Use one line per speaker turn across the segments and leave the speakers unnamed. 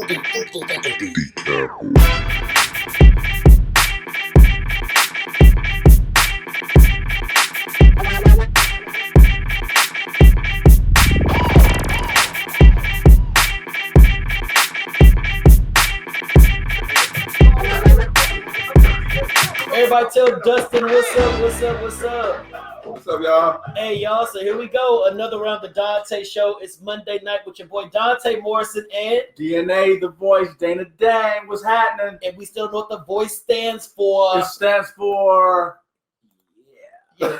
Everybody tell Dustin what's up, what's up, what's up.
What's up, y'all?
Hey, y'all, so here we go. Another round of the Donta Show. It's Monday night with your boy Dante Morrison and
DNA, the voice, Dana Dane. What's happening?
And we still know what the voice stands for.
It stands for...
Yeah,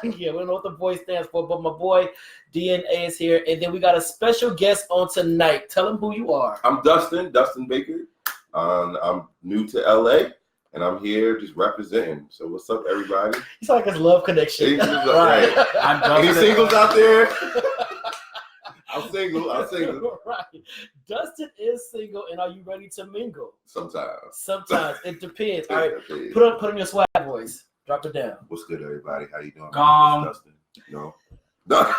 we don't know what the voice stands for, but my boy DNA is here. And then we got a special guest on tonight. Tell him who you are.
I'm Dustin Baker. I'm new to LA. And I'm here just representing. So what's up, everybody?
It's like his love connection.
Right. Any singles out there? I'm single.
Right. Dustin is single, and are you ready to mingle?
Sometimes.
It depends. All right. Put on your swag voice. Drop it down.
What's good, everybody? How you doing?
Dustin.
No.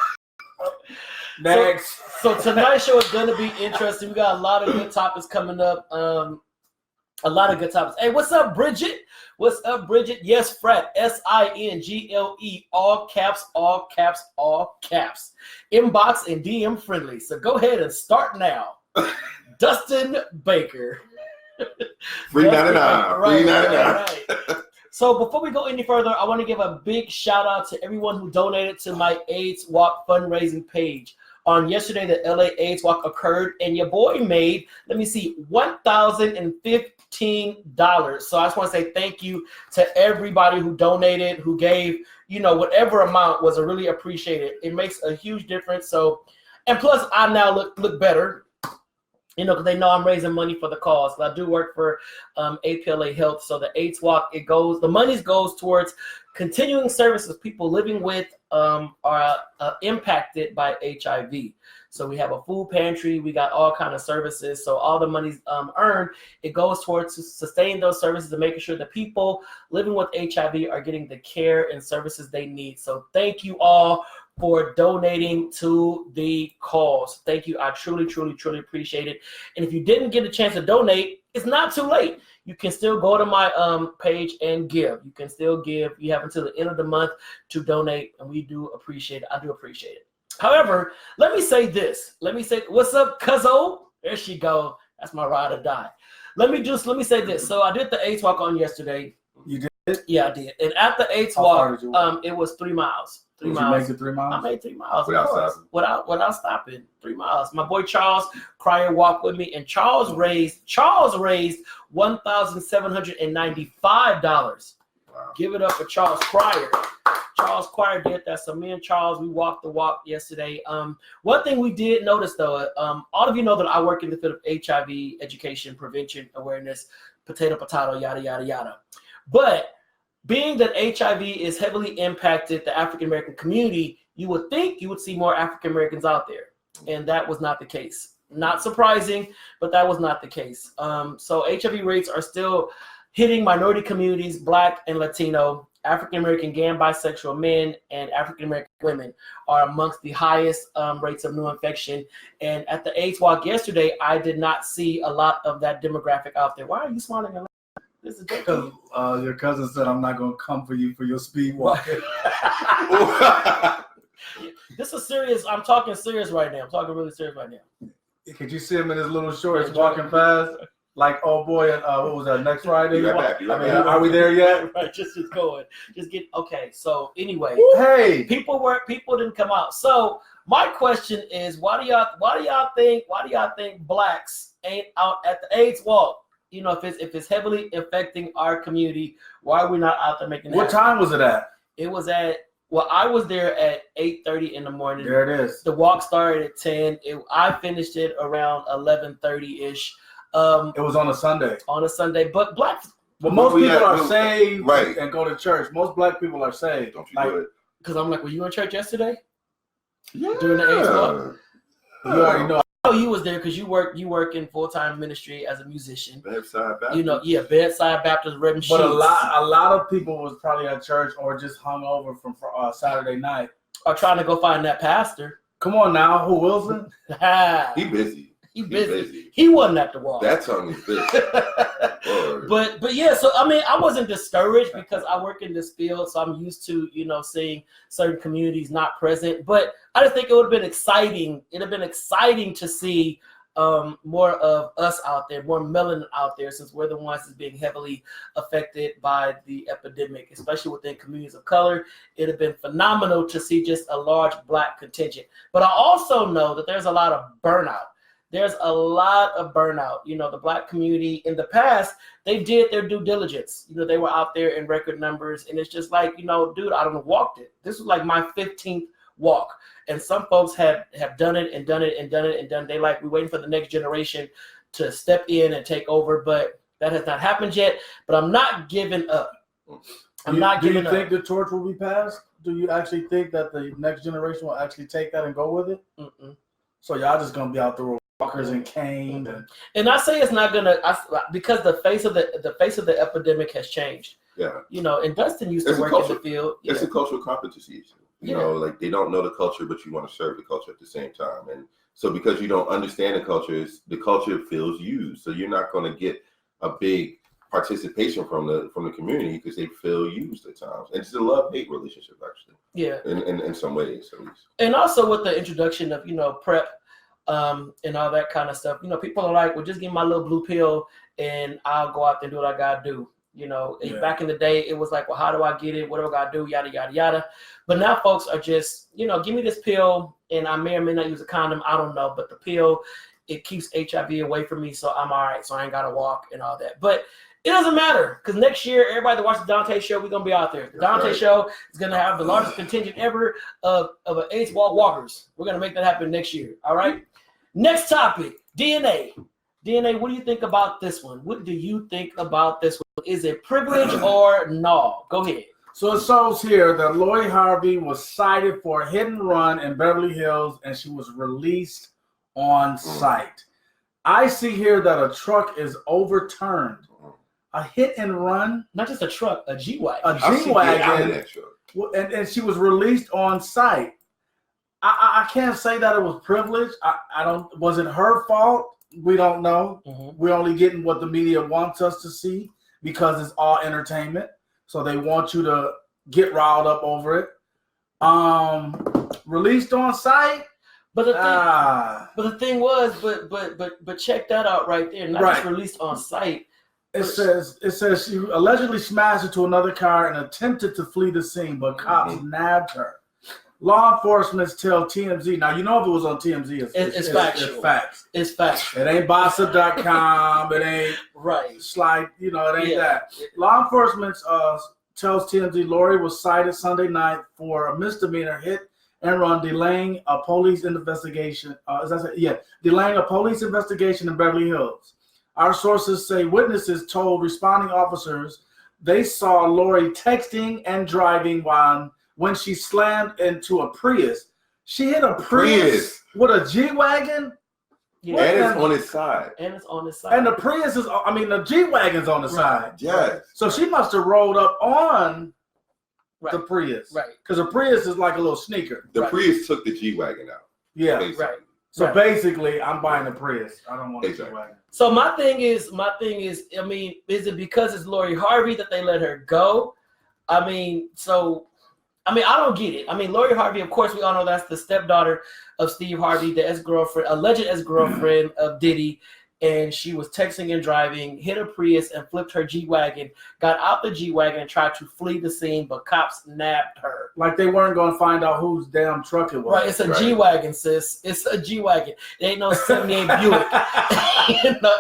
Next.
So tonight's show is going to be interesting. We got a lot of good topics coming up. A lot of good topics. Hey, what's up, Bridget? What's up, Bridget? Yes, Frat. SINGLE. All caps, all caps, all caps. Inbox and DM friendly. So go ahead and start now. Dustin Baker.
Free 99.
Right,
Free 99.
Right. So before we go any further, I want to give a big shout out to everyone who donated to my AIDS Walk fundraising page. On yesterday, the LA AIDS Walk occurred, and your boy made, $1,015. So I just want to say thank you to everybody who donated, who gave, whatever amount was really appreciated. It makes a huge difference. So, and plus, I now look better, because they know I'm raising money for the cause. I do work for APLA Health. So the AIDS Walk, the money goes towards continuing services people living with are impacted by HIV. So we have a food pantry, we got all kind of services. So all the money's earned, it goes towards sustaining those services and making sure the people living with HIV are getting the care and services they need. So thank you all for donating to the cause. Thank you. I truly, truly, truly appreciate it. And if you didn't get a chance to donate, it's not too late. You can still go to my page and give. You can still give. You have until the end of the month to donate, and we do appreciate it. I do appreciate it. However, let me say this. What's up, Cuzzo? There she go. That's my ride or die. Let me say this. So I did the AIDS Walk on yesterday.
You did?
Yeah, I did. And at the AIDS Walk, it was 3 miles. 3 miles.
You make it 3 miles?
I made 3 miles.
Without
stopping. 3 miles. My boy Charles Cryer walked with me, and Charles raised $1,795. Wow. Give it up for Charles Cryer. Charles Cryer did that. So me and Charles, we walked the walk yesterday. One thing we did notice, though, all of you know that I work in the field of HIV education, prevention, awareness, potato, yada, yada, yada. But being that HIV is heavily impacted the African-American community, you would think you would see more African-Americans out there. And that was not the case. Not surprising, but that was not the case. So HIV rates are still hitting minority communities, Black and Latino. African-American, gay and bisexual men and African-American women are amongst the highest rates of new infection. And at the AIDS Walk yesterday, I did not see a lot of that demographic out there. Why are you smiling? This is
because your cousin said I'm not going to come for you for your speed walk.
This is serious. I'm talking serious right now. I'm talking really serious right now.
Could you see him in his little shorts walking fast? Like, oh boy, what was that, next Friday? Are we there yet?
Right, just going. Just get, okay, so anyway.
Hey!
People didn't come out. So my question is, why do y'all think Blacks ain't out at the AIDS Walk? If it's heavily affecting our community, why are we not out there making that?
What time was it at?
It was I was there at 8:30 in the morning.
There it is.
The walk started at 10. I finished it around 11:30-ish.
It was on a Sunday.
But Blacks.
But most people are saved,
right,
and go to church. Most Black people are saved.
Don't you do it?
Because I'm like, were you in church yesterday?
Yeah.
During the AIDS Walk?
You already know.
Oh, you was there because you work in full-time ministry as a musician.
Bedside Baptist.
Bedside Baptist, Reverend Sheets.
But a lot of people was probably at church or just hung over from Saturday night.
Or trying to go find that pastor.
Come on now, who Wilson?
He busy.
He busy. He wasn't at the wall.
That tongue is busy.
but yeah, so I mean, I wasn't discouraged because I work in this field, so I'm used to, you know, seeing certain communities not present. But I just think it would have been exciting. It'd have been exciting to see more of us out there, more melanin out there, since we're the ones that's being heavily affected by the epidemic, especially within communities of color. It'd have been phenomenal to see just a large Black contingent. But I also know that there's a lot of burnout. There's a lot of burnout. You know, the Black community in the past, they did their due diligence. You know, they were out there in record numbers, and it's just like, you know, dude, I don't walked it. This was like my 15th walk. And some folks have done it and done it and done it and done it. They like, we're waiting for the next generation to step in and take over, but that has not happened yet. But I'm not giving up. Do you
think the torch will be passed? Do you actually think that the next generation will actually take that and go with it?
Mm-mm.
So y'all just gonna be out there with walkers and cane,
and I say it's not gonna, because the face of the epidemic has changed.
Yeah,
you know, and Dustin used to work in the field.
It's a cultural competency issue. You know, like they don't know the culture, but you want to serve the culture at the same time. And so because you don't understand the culture feels used. So you're not going to get a big participation from the community because they feel used at times. And it's a love-hate relationship, actually.
Yeah.
In some ways, at least.
And also with the introduction of, you know, PrEP and all that kind of stuff, you know, people are like, well, just give me my little blue pill and I'll go out there and do what I got to do. You know, back in the day, it was like, well, how do I get it? What do I got to do? Yada, yada, yada. But now folks are just, you know, give me this pill and I may or may not use a condom. I don't know. But the pill, it keeps HIV away from me. So I'm all right. So I ain't got to walk and all that. But it doesn't matter because next year, everybody that watches the Donta Show, we're going to be out there. The Donta Show is going to have the largest contingent ever of an AIDS walkers. We're going to make that happen next year. All right. Next topic, DNA. DNA, what do you think about this one? What do you think about this one? Is it privilege or no? Go ahead.
So it shows here that Lori Harvey was cited for a hit and run in Beverly Hills, and she was released on site. I see here that a truck is overturned. A hit and run?
Not just a truck, a G-Wagon.
A G-Wagon. And she was released on site. I can't say that it was privilege. I don't. Was it her fault? We don't know. Mm-hmm. We're only getting what the media wants us to see because it's all entertainment. So they want you to get riled up over it. Released on site.
But the thing was, but check that out right there. Not just released on site.
It says she allegedly smashed into another car and attempted to flee the scene, but cops nabbed her. Law enforcement tell TMZ. Now, you know if it was on TMZ,
it's factual.
It's facts.
It's factual.
It ain't Bossa.com. It ain't slide. You know, it ain't that. Law enforcement tells TMZ Lori was cited Sunday night for a misdemeanor hit and run, delaying a police investigation. Delaying a police investigation in Beverly Hills. Our sources say witnesses told responding officers they saw Lori texting and driving when she slammed into a Prius. She hit a Prius with a G-Wagon?
Yeah. And it's on its side.
And
the Prius is, the G-Wagon's on the side.
Yes.
So she must have rolled up on the Prius.
Right.
Because a Prius is like a little sneaker.
The Prius took the G-Wagon out.
Yeah. Basically. Right. So basically, I'm buying a Prius. I don't want a G-Wagon.
So my thing is, is it because it's Lori Harvey that they let her go? I don't get it. Lori Harvey, of course, we all know that's the stepdaughter of Steve Harvey, the alleged ex-girlfriend of Diddy. And she was texting and driving, hit a Prius and flipped her G-Wagon, got out the G-Wagon and tried to flee the scene, but cops nabbed her.
Like they weren't going to find out whose damn truck it was.
Right, it's a G-Wagon, sis. It's a G-Wagon. It ain't no 78 Buick.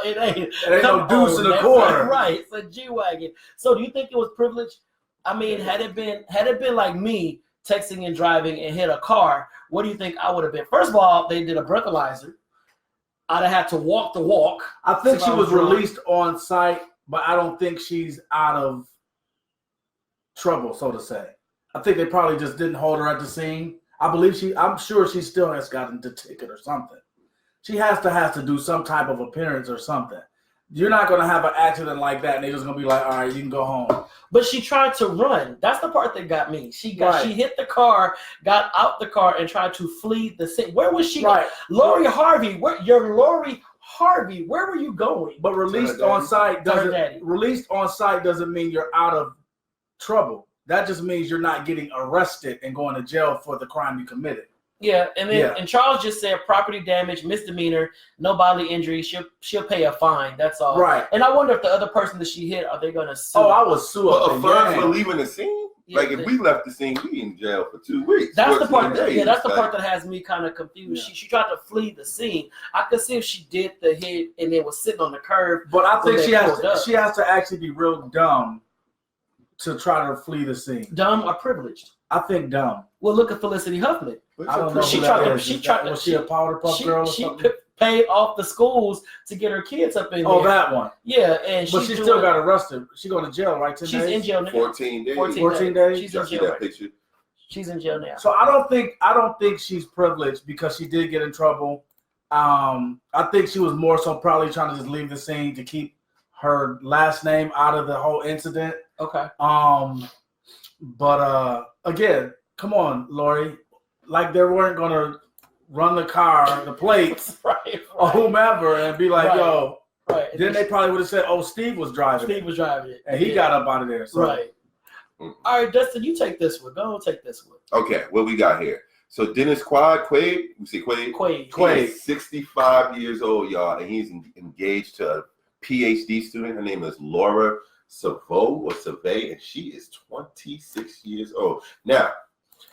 It ain't
no deuce in the corner.
Right, it's a G-Wagon. So do you think it was privilege? Had it been like me texting and driving and hit a car, what do you think I would have been? First of all, they did a breathalyzer. I'd have had to walk the walk.
I think she was released on site, but I don't think she's out of trouble, so to say. I think they probably just didn't hold her at the scene. I'm sure she still has gotten the ticket or something. She has to do some type of appearance or something. You're not going to have an accident like that, and they're just going to be like, all right, you can go home.
But she tried to run. That's the part that got me. She hit the car, got out the car, and tried to flee the scene. Where was she?
Right.
Lori Harvey, Lori Harvey, where were you going?
But released on site doesn't mean you're out of trouble. That just means you're not getting arrested and going to jail for the crime you committed.
Yeah, and then and Charles just said property damage, misdemeanor, no bodily injury. She'll pay a fine. That's all.
Right.
And I wonder if the other person that she hit, are they going to sue?
Oh, I would sue
a fine for leaving the scene.
Yeah,
like if we left the scene, we in jail for 2 weeks.
That's the part. That's the
like,
part that has me kind of confused. Yeah. She tried to flee the scene. I could see if she did the hit and then was sitting on the curb.
But I think she has to actually be real dumb to try to flee the scene.
Dumb or privileged?
I think dumb.
Well, look at Felicity Huffman.
I don't know. Was she a powder puff girl or something?
She paid off the schools to get her kids up in there.
Oh, that one.
Yeah, and
but she still got arrested. She going to jail, right? 10 days?
She's in jail now.
14 days.
14 days.
She's in jail.
That picture?
She's in jail now.
So I don't think she's privileged because she did get in trouble. I think she was more so probably trying to just leave the scene to keep her last name out of the whole incident.
Okay.
But again, come on, Lori. Like they weren't gonna run the car, the plates, or whomever, and be like, yo.
Right.
Then they probably would have said, oh, Steve was driving it. And he got up out of there. So.
Right. All right, Dustin, you take this one. Go take this one.
Okay, what we got here? So Dennis Quaid, we see Quaid?
Quaid.
65 years old, y'all, and he's engaged to a PhD student. Her name is Laura Savay, and she is 26 years old. Now,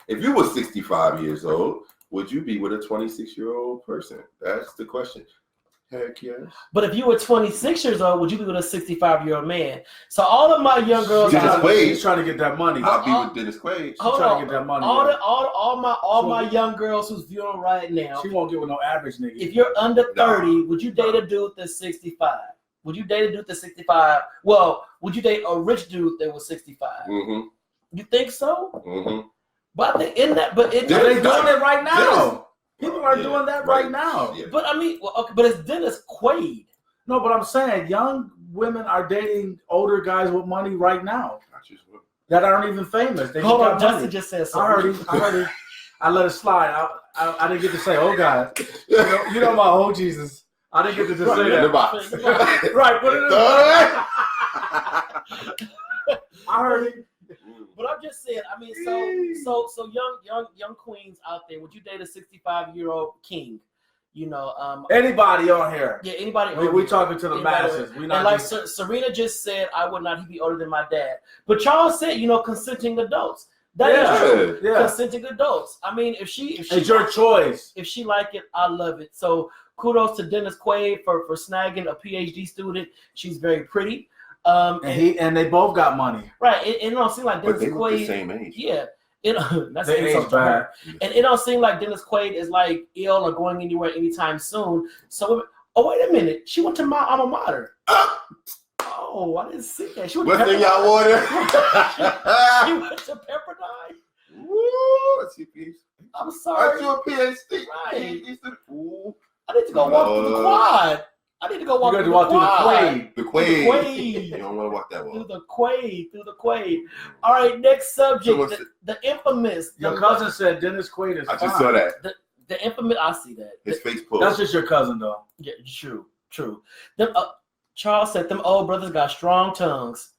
if you were 65 years old, would you be with a 26-year-old person? That's the question. Heck yes.
But if you were 26 years old, would you be with a 65-year-old man? So all of my young girls,
she's trying to get that money.
I'll be with Dennis Quaid.
She's trying to get that money.
All my young girls who's viewing right now.
She won't get with no average nigga.
If you're under 30, would you date a dude that's 65? Would you date a dude that's 65? Well, would you date a rich dude that was 65?
Mm-hmm.
You think so?
Mm-hmm.
But they're doing
it right now. People are doing that right now.
Yeah.
But I mean, but it's Dennis Quaid.
No, but I'm saying young women are dating older guys with money right now that aren't even famous.
Hold on, Justin just said something.
I heard it. I let it slide. I didn't get to say, oh God. You know my oh Jesus. I didn't get to just say that.
In the box.
Right, put it in the box. I heard it.
But I'm just saying, I mean, so young queens out there, would you date a 65-year-old king? You know,
anybody on here?
Yeah, anybody.
We talking to the masses. We not.
And like Serena just said, I would not. He'd be older than my dad. But Charles said, consenting adults. That is true. Yeah. Consenting adults. I mean, if she,
it's your choice.
If she like it, I love it. So kudos to Dennis Quaid for snagging a PhD student. She's very pretty.
And they both got money.
Right. It don't seem like Dennis
Quaid.
The
same age.
Yeah. That's
the age bad.
And it don't seem like Dennis Quaid is like ill or going anywhere anytime soon. So, wait a minute. She went to my alma mater. Oh, I didn't see that. She went
to y'all water?
She went to Pepperdine.
Woo! That's your piece.
I'm sorry.
That's your PhD.
Right.
Ooh.
I need to go walk through the quad. I need to go walk through the Quaid.
The Quaid. You don't want to walk that walk.
Through the Quaid. All right, next subject. The infamous.
Your cousin said Dennis Quaid is fine.
I just saw that.
The infamous. I see that.
His face pulled.
That's just your cousin, though.
Yeah, true. Charles said them old brothers got strong tongues.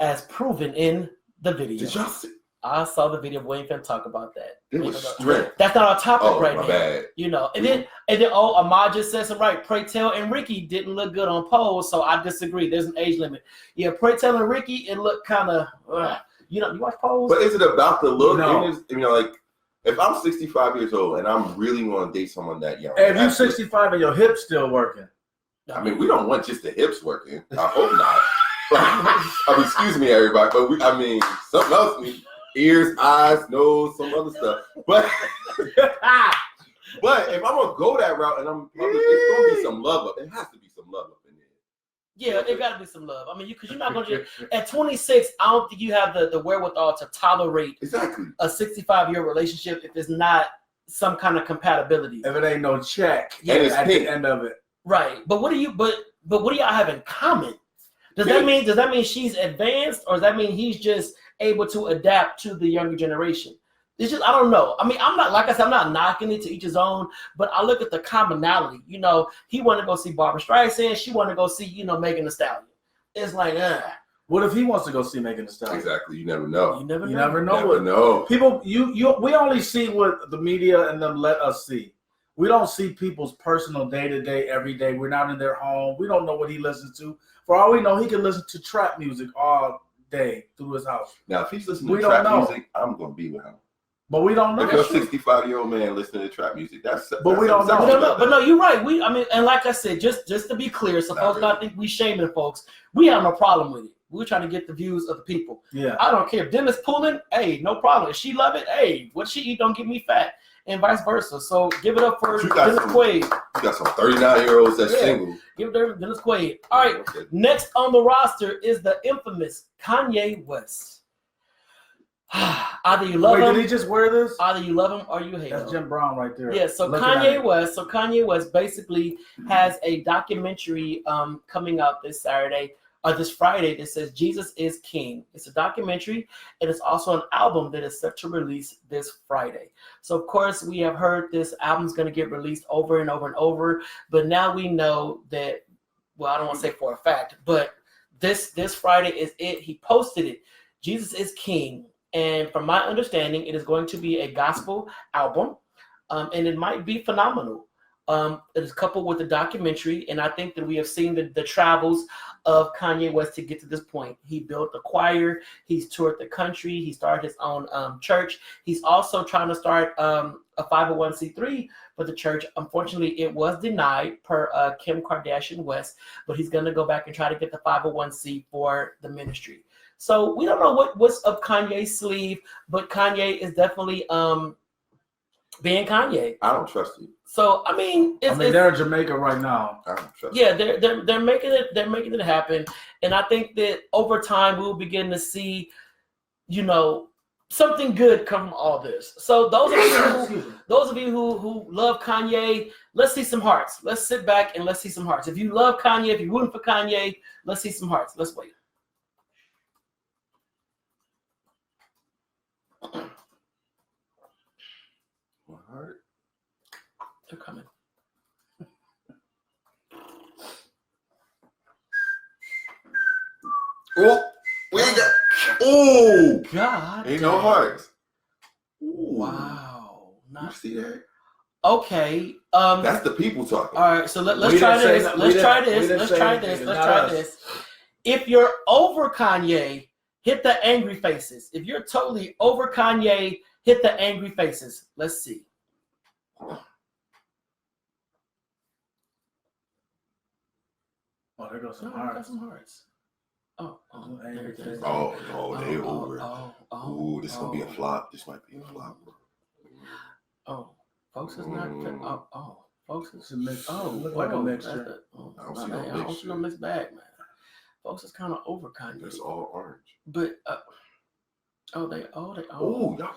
As proven in the video.
Did y'all see?
I saw the video. We ain't finna talk about that.
It was strength.
That's not our topic right now.
Bad.
And then Ahmad just said something right. Pray Tell and Ricky didn't look good on pose, so I disagree. There's an age limit. Yeah, Pray Tell and Ricky, it looked kind of, you watch pose?
But is it about the look?
No.
Like, if I'm 65 years old and I'm really want to date someone that young.
Hey, if you're 65 and your hips still working.
I mean, we don't want just the hips working. I hope not. Excuse me, everybody, but something else. Ears, eyes, nose, some other stuff. But if I'm gonna go that route, and it's gonna be some love up. It has to be some love up in there.
Yeah, it gotta be some love. I mean, because you're not gonna at 26. I don't think you have the wherewithal to tolerate a 65-year relationship if it's not some kind of compatibility.
If it ain't no check
and it's
at
pink.
the end of it.
Right. But what do y'all have in common? Does that mean she's advanced, or does that mean he's just able to adapt to the younger generation? It's just, I don't know. I mean, I'm not, like I said, I'm not knocking it, to each his own, but I look at the commonality. You know, he wanted to go see Barbara Streisand. She wanted to go see, you know, Megan Thee Stallion. It's like,
What if he wants to go see Megan Thee Stallion?
Exactly. You never know.
You never know. People, we only see what the media and them let us see. We don't see people's personal day-to-day, every day. We're not in their home. We don't know what he listens to. For all we know, he can listen to trap music all day through his house.
Now, if he's listening to trap music, I'm going to be with him.
But we don't know.
If you're a 65-year-old man listening to trap music,
we don't know.
But no, you're right. And like I said, just to be clear, so folks don't think we shaming folks. We have no problem with it. We're trying to get the views of the people.
Yeah.
I don't care. If Dennis pulling, hey, no problem. If she love it, hey, what she eat don't get me fat, and vice versa. So give it up for Dennis Quaid.
You got some 39-year-olds that's single.
Give it to Dennis Quaid. All right. Okay. Next on the roster is the infamous Kanye West. Either you love him.
Did he just wear this?
Either you love him or you hate him.
That's Jim Brown right there.
Yeah. So Kanye West basically has a documentary coming out this Saturday or this Friday that says Jesus is King. It's a documentary, and it's also an album that is set to release this Friday. So of course we have heard this album's going to get released over and over and over, but now we know that. Well, I don't want to say for a fact, but this Friday is it. He posted it. Jesus is King. And from my understanding, it is going to be a gospel album, and it might be phenomenal. It is coupled with the documentary, and I think that we have seen the travels of Kanye West to get to this point. He built a choir. He's toured the country. He started his own church. He's also trying to start a 501c3 for the church. Unfortunately, it was denied per Kim Kardashian West, but he's going to go back and try to get the 501c for the ministry. So we don't know what's up Kanye's sleeve, but Kanye is definitely being Kanye.
I don't trust you.
So I mean,
they're in Jamaica right now.
I don't trust
you. They're making it happen, and I think that over time we'll begin to see, you know, something good come from all this. So those of you who love Kanye, let's see some hearts. Let's sit back and let's see some hearts. If you love Kanye, if you're rooting for Kanye, let's see some hearts. Let's wait.
Heart.
They're coming.
Oh, we got. Oh,
God!
Ain't no hearts.
Ooh. Wow!
You see that?
Okay.
That's the people talking.
All right. So let's try this. Let's try this. If you're over Kanye, hit the angry faces. If you're totally over Kanye, hit the angry faces. Let's see.
Oh, there goes some hearts.
Some hearts. Oh,
no, they over. Ooh, this is gonna be a flop. This might be a flop.
Oh, folks is not. Folks is
mixed. Look like a mixture.
I don't see no mixture.
No mixed bag, man. Folks is kind of over Kanye.
It's all orange.
But y'all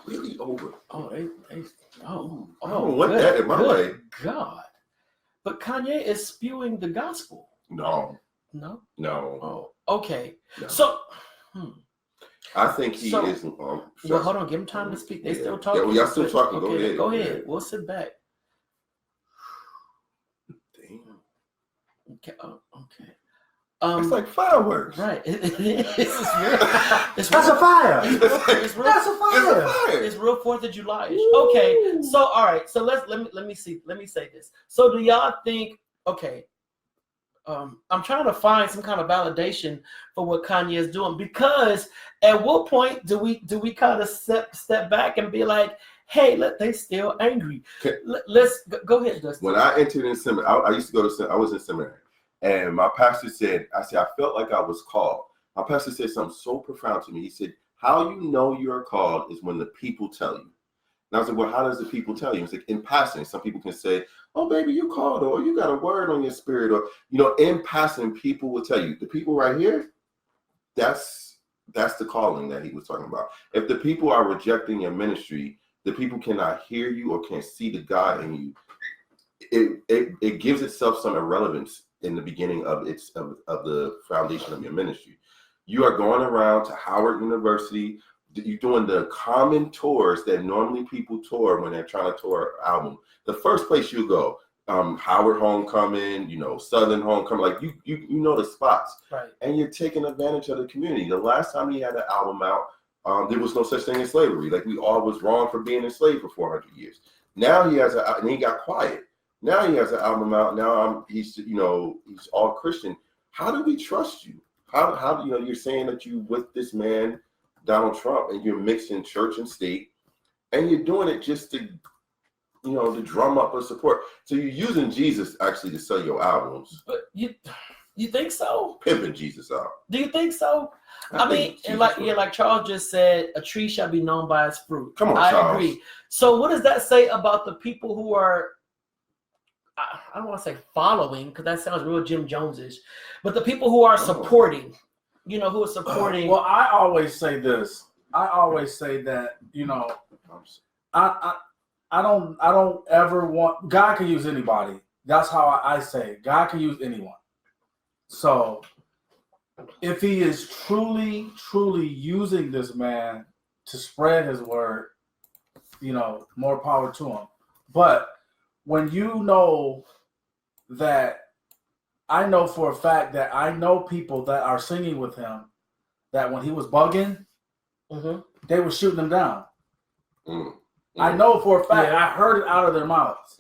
really over.
I
don't want that in my way.
God. But Kanye is spewing the gospel.
No.
Oh, okay.
No.
So,
I think he is.
Well, hold on. Give him time to speak. They still talking.
Yeah, well, y'all still talking.
Okay, go ahead. We'll sit back.
Damn.
Okay. Okay.
It's like fireworks.
Right. That's
a fire.
It's real 4th of July-ish. Okay. So all right. So let me say this. So do y'all think? Okay. I'm trying to find some kind of validation for what Kanye is doing, because at what point do we kind of step back and be like, hey, they still angry? Let's go ahead, Dustin.
When I entered in seminary, I used to go to. I was in seminary. And my pastor said, I felt like I was called. My pastor said something so profound to me. He said, how you know you're called is when the people tell you. And I was like, well, how does the people tell you? It's like in passing. Some people can say, oh, baby, you called, or you got a word on your spirit, or, you know, in passing, people will tell you. The people right here, that's the calling that he was talking about. If the people are rejecting your ministry, the people cannot hear you or can't see the God in you. it gives itself some irrelevance in the beginning of the foundation of your ministry. You are going around to Howard University. You're doing the common tours that normally people tour when they're trying to tour an album. The first place you go, Howard Homecoming, Southern Homecoming, like you know the spots,
right?
And you're taking advantage of the community. The last time he had an album out, there was no such thing as slavery. Like, we all was wrong for being enslaved for 400 years. Now he has and he got quiet. Now he has an album out. Now he's all Christian. How do we trust you? How you're saying that you with this man, Donald Trump, and you're mixing church and state, and you're doing it just to drum up a support. So you're using Jesus actually to sell your albums.
But you think so?
Pimping Jesus out.
Do you think so? I mean, and like Charles just said, a tree shall be known by its fruit.
Come on,
I
Charles.
agree. So what does that say about the people who are, I don't want to say following, because that sounds real Jim Jones-ish, but the people who are supporting, who are supporting.
Well, I always say this. I always say that, I don't ever want, God can use anybody. That's how I say it. God can use anyone. So if he is truly, truly using this man to spread his word, more power to him. But when you know that, I know for a fact that I know people that are singing with him, that when he was bugging, they were shooting him down. I know for a fact, I heard it out of their mouths.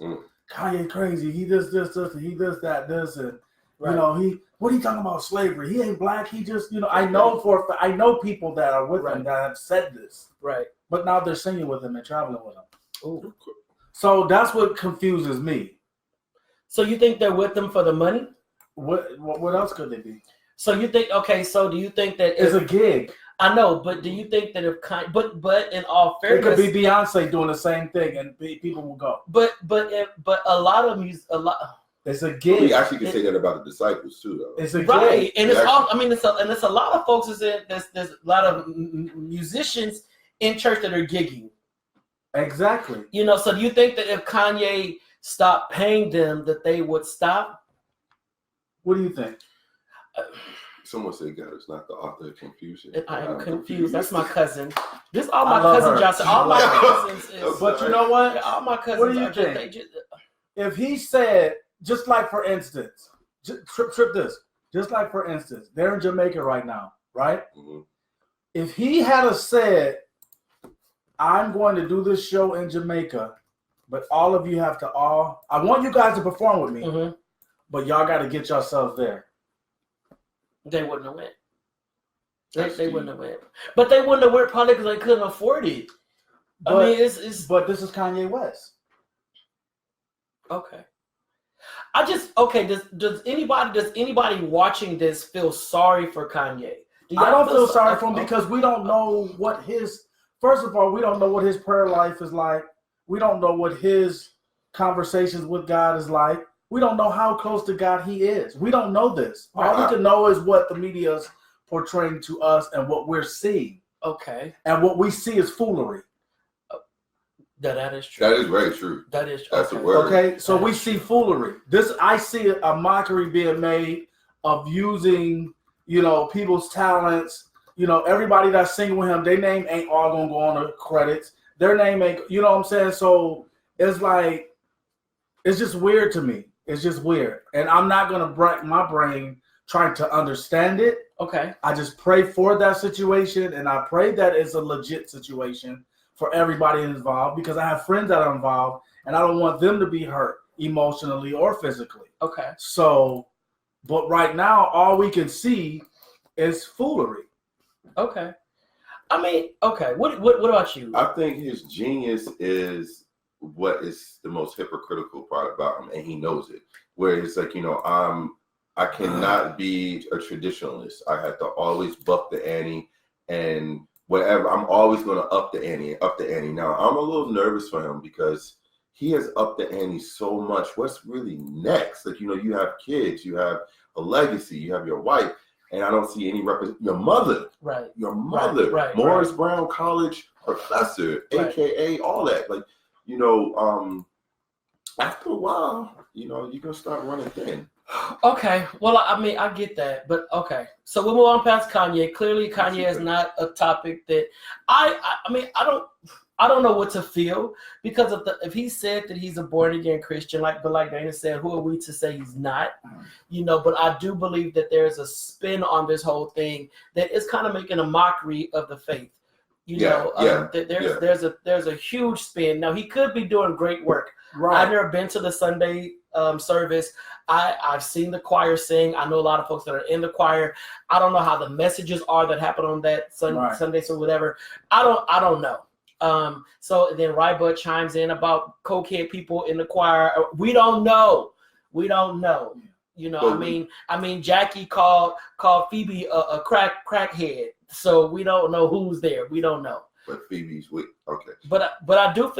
Kanye crazy, he this, and he this, that, this, and what are you talking about slavery? He ain't black. He just, I know I know people that are with him that have said this.
Right.
But now they're singing with him and traveling with him.
Ooh.
So that's what confuses me.
So you think they're with him for the money?
What else could they be?
So you think, so do you think that
it's a gig?
I know, but do you think that but in all fairness,
it could be Beyonce doing the same thing and people will go.
But a lot of
it's a gig.
We actually can say that about the disciples too, though.
It's a gig.
Right, and it's all. I mean, it's a lot of folks. There's a lot of musicians in church that are gigging.
Exactly.
So do you think that if Kanye stopped paying them, that they would stop?
What do you think?
Someone said God is not the author of confusion.
I am confused. That's my cousin. This all my cousins, Johnson. All my cousins is.
But you know what?
All my cousins.
What do you think? If he said, just like for instance, trip this. Just like for instance, they're in Jamaica right now, right? Mm-hmm. If he had said, I'm going to do this show in Jamaica, but all of you have to I want you guys to perform with me, but y'all got to get yourselves there.
They wouldn't have went. They wouldn't have went. But they wouldn't have went probably because they couldn't afford it.
But,
I mean, it's.
But this is Kanye West.
Okay. Does anybody watching this feel sorry for Kanye?
I don't feel sorry for him because we don't know what first of all, we don't know what his prayer life is like. We don't know what his conversations with God is like. We don't know how close to God he is. We don't know this. All we can know is what the media is portraying to us and what we're seeing.
Okay.
And what we see is foolery.
That is true.
That is very true.
That is true.
That's a word.
Okay, so we see foolery. I see a mockery being made of using, people's talents. Everybody that's singing with him, their name ain't all gonna go on the credits. Their name ain't, you know what I'm saying? So it's like, it's just weird to me. It's just weird. And I'm not gonna break my brain trying to understand it.
Okay.
I just pray for that situation, and I pray that it's a legit situation for everybody involved, because I have friends that are involved, and I don't want them to be hurt emotionally or physically.
Okay.
So, but right now, all we can see is foolery.
Okay. I mean, okay. What about you?
I think his genius is what is the most hypocritical part about him, and he knows it. Where it's like, I cannot be a traditionalist. I have to always buck the ante and whatever. I'm always going to up the ante. Now, I'm a little nervous for him because he has upped the ante so much. What's really next? Like, you have kids, you have a legacy, you have your wife, and I don't see any your mother.
Right.
Your mother.
Right.
Morris Brown College professor,
right.
AKA all that. Like, After a while, you're gonna start running thin.
Okay, well, I mean, I get that, but okay. So we'll move on past Kanye. Clearly, Kanye is not a topic that I mean, I don't know what to feel, because if he said that he's a born again Christian, like Dana said, who are we to say he's not? But I do believe that there's a spin on this whole thing that is kind of making a mockery of the faith. There's a huge spin. Now, he could be doing great work. Right. I've never been to the Sunday service. I've seen the choir sing. I know a lot of folks that are in the choir. I don't know how the messages are that happen on that Sunday or whatever. I don't know. So then Rybud chimes in about cokehead people in the choir. We don't know. I mean, Jackie called Phoebe a crackhead. So we don't know who's there. We don't know.
But Phoebe's weak. Okay.
But I do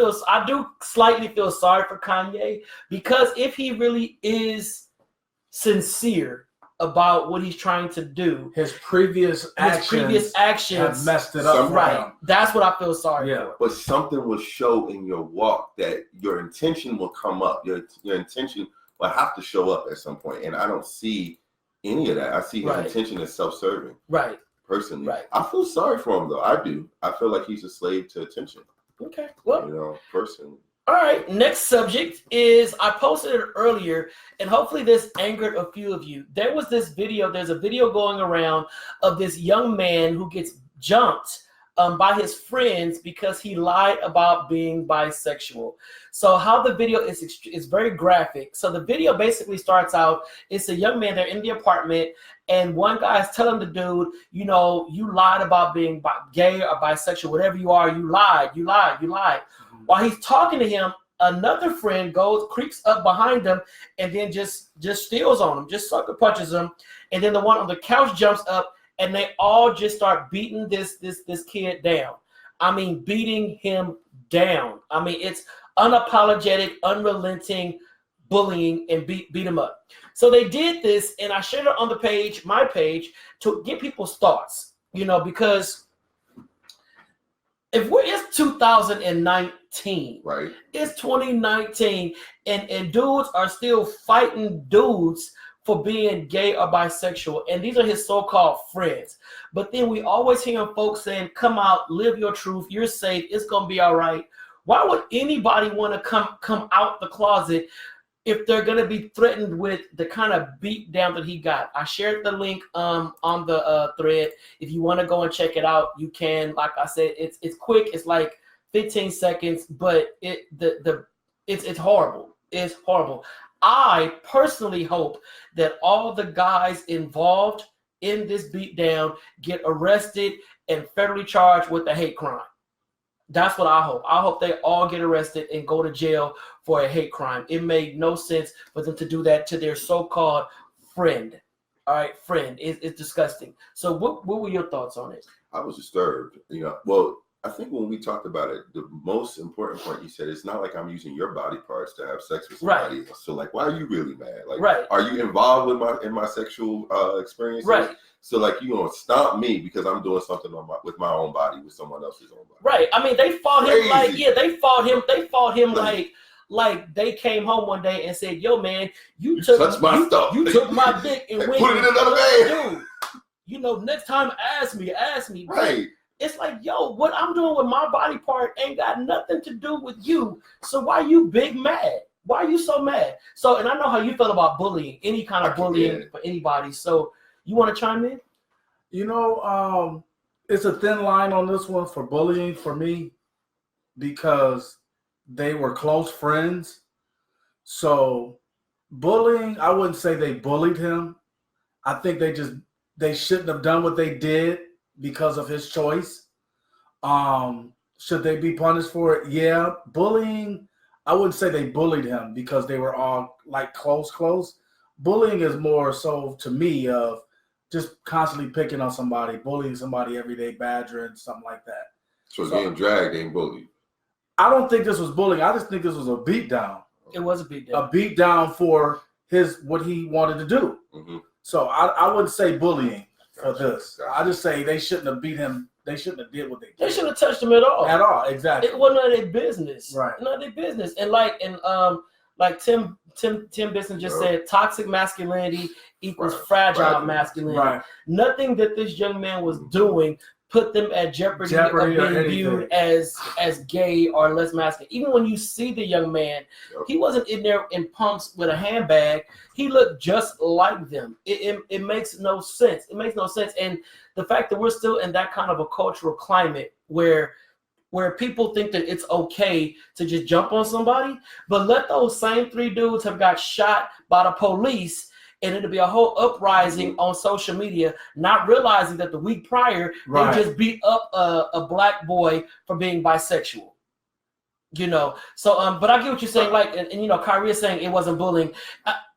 slightly feel sorry for Kanye, because if he really is sincere about what he's trying to do,
his previous actions have messed it up.
Right. That's what I feel sorry for.
But something will show in your walk that your intention will come up. Your intention will have to show up at some point, and I don't see any of that. I see his intention as self-serving.
Right.
Personally, I feel sorry for him though. I do. I feel like he's a slave to attention.
Okay. Well,
personally.
All right. Next subject is, I posted it earlier, and hopefully this angered a few of you. There's a video going around of this young man who gets jumped by his friends because he lied about being bisexual. So how the video is very graphic. So the video basically starts out, it's a young man, they're in the apartment, and one guy is telling the dude, you lied about being gay or bisexual, whatever you are, you lied. Mm-hmm. While he's talking to him, another friend creeps up behind him and then just steals on him, just sucker punches him. And then the one on the couch jumps up, and they all just start beating this kid down. I mean, beating him down. I mean, it's unapologetic, unrelenting bullying, and beat him up. So they did this, and I shared it on the page, my page, to get people's thoughts, because it's 2019,
right?
It's 2019, and dudes are still fighting dudes for being gay or bisexual, and these are his so-called friends. But then we always hear folks saying, come out, live your truth, you're safe, it's gonna be all right. Why would anybody want to come out the closet if they're gonna be threatened with the kind of beat down that he got? I shared the link on the thread. If you want to go and check it out, you can. Like I said, it's quick, it's like 15 seconds, but it's horrible. It's horrible. I personally hope that all the guys involved in this beatdown get arrested and federally charged with a hate crime. That's what I hope. I hope they all get arrested and go to jail for a hate crime. It made no sense for them to do that to their so-called friend. All right, friend. It's disgusting. So what were your thoughts on it?
I was disturbed. Well, I think when we talked about it, the most important point you said, it's not like I'm using your body parts to have sex with somebody else. So, like, why are you really mad? Like, are you involved in my sexual experiences? Right. So, like, you gonna stomp me because I'm doing something with my own body with someone else's own body? Right.
I mean, they fought him like they came home one day and said, "Yo, man, you took my stuff. You took my dick and went
put it in another man.
Dude, next time ask me."
Right.
It's like, yo, what I'm doing with my body part ain't got nothing to do with you. So why you big mad? Why are you so mad? So, and I know how you feel about bullying, any kind of bullying for anybody. So you want to chime in?
It's a thin line on this one for bullying for me, because they were close friends. So bullying, I wouldn't say they bullied him. I think they shouldn't have done what they did because of his choice. Should they be punished for it? Yeah. Bullying, I wouldn't say they bullied him because they were all like close. Bullying is more so to me of just constantly picking on somebody, bullying somebody every day, badgering, something like that.
So getting dragged ain't bullying.
I don't think this was bullying. I just think this was a beatdown.
It was a beatdown.
A beatdown for what he wanted to do. Mm-hmm. So I wouldn't say bullying for this. I just say they shouldn't have beat him. They shouldn't have did what they did.
They shouldn't have touched him at all.
At all, exactly.
It wasn't their business.
Right.
Not their business. And Like Tim Bisson just said, toxic masculinity equals fragile masculinity. Right. Nothing that this young man was doing put them at jeopardy of being viewed as gay or less masculine. Even when you see the young man, he wasn't in there in pumps with a handbag. He looked just like them. It makes no sense. It makes no sense. And the fact that we're still in that kind of a cultural climate where people think that it's okay to just jump on somebody, but let those same 3 dudes have got shot by the police, and it'll be a whole uprising on social media, not realizing that the week prior, they just beat up a black boy for being bisexual. You know, so but I get what you're saying. Like, and you know, Kyrie is saying it wasn't bullying.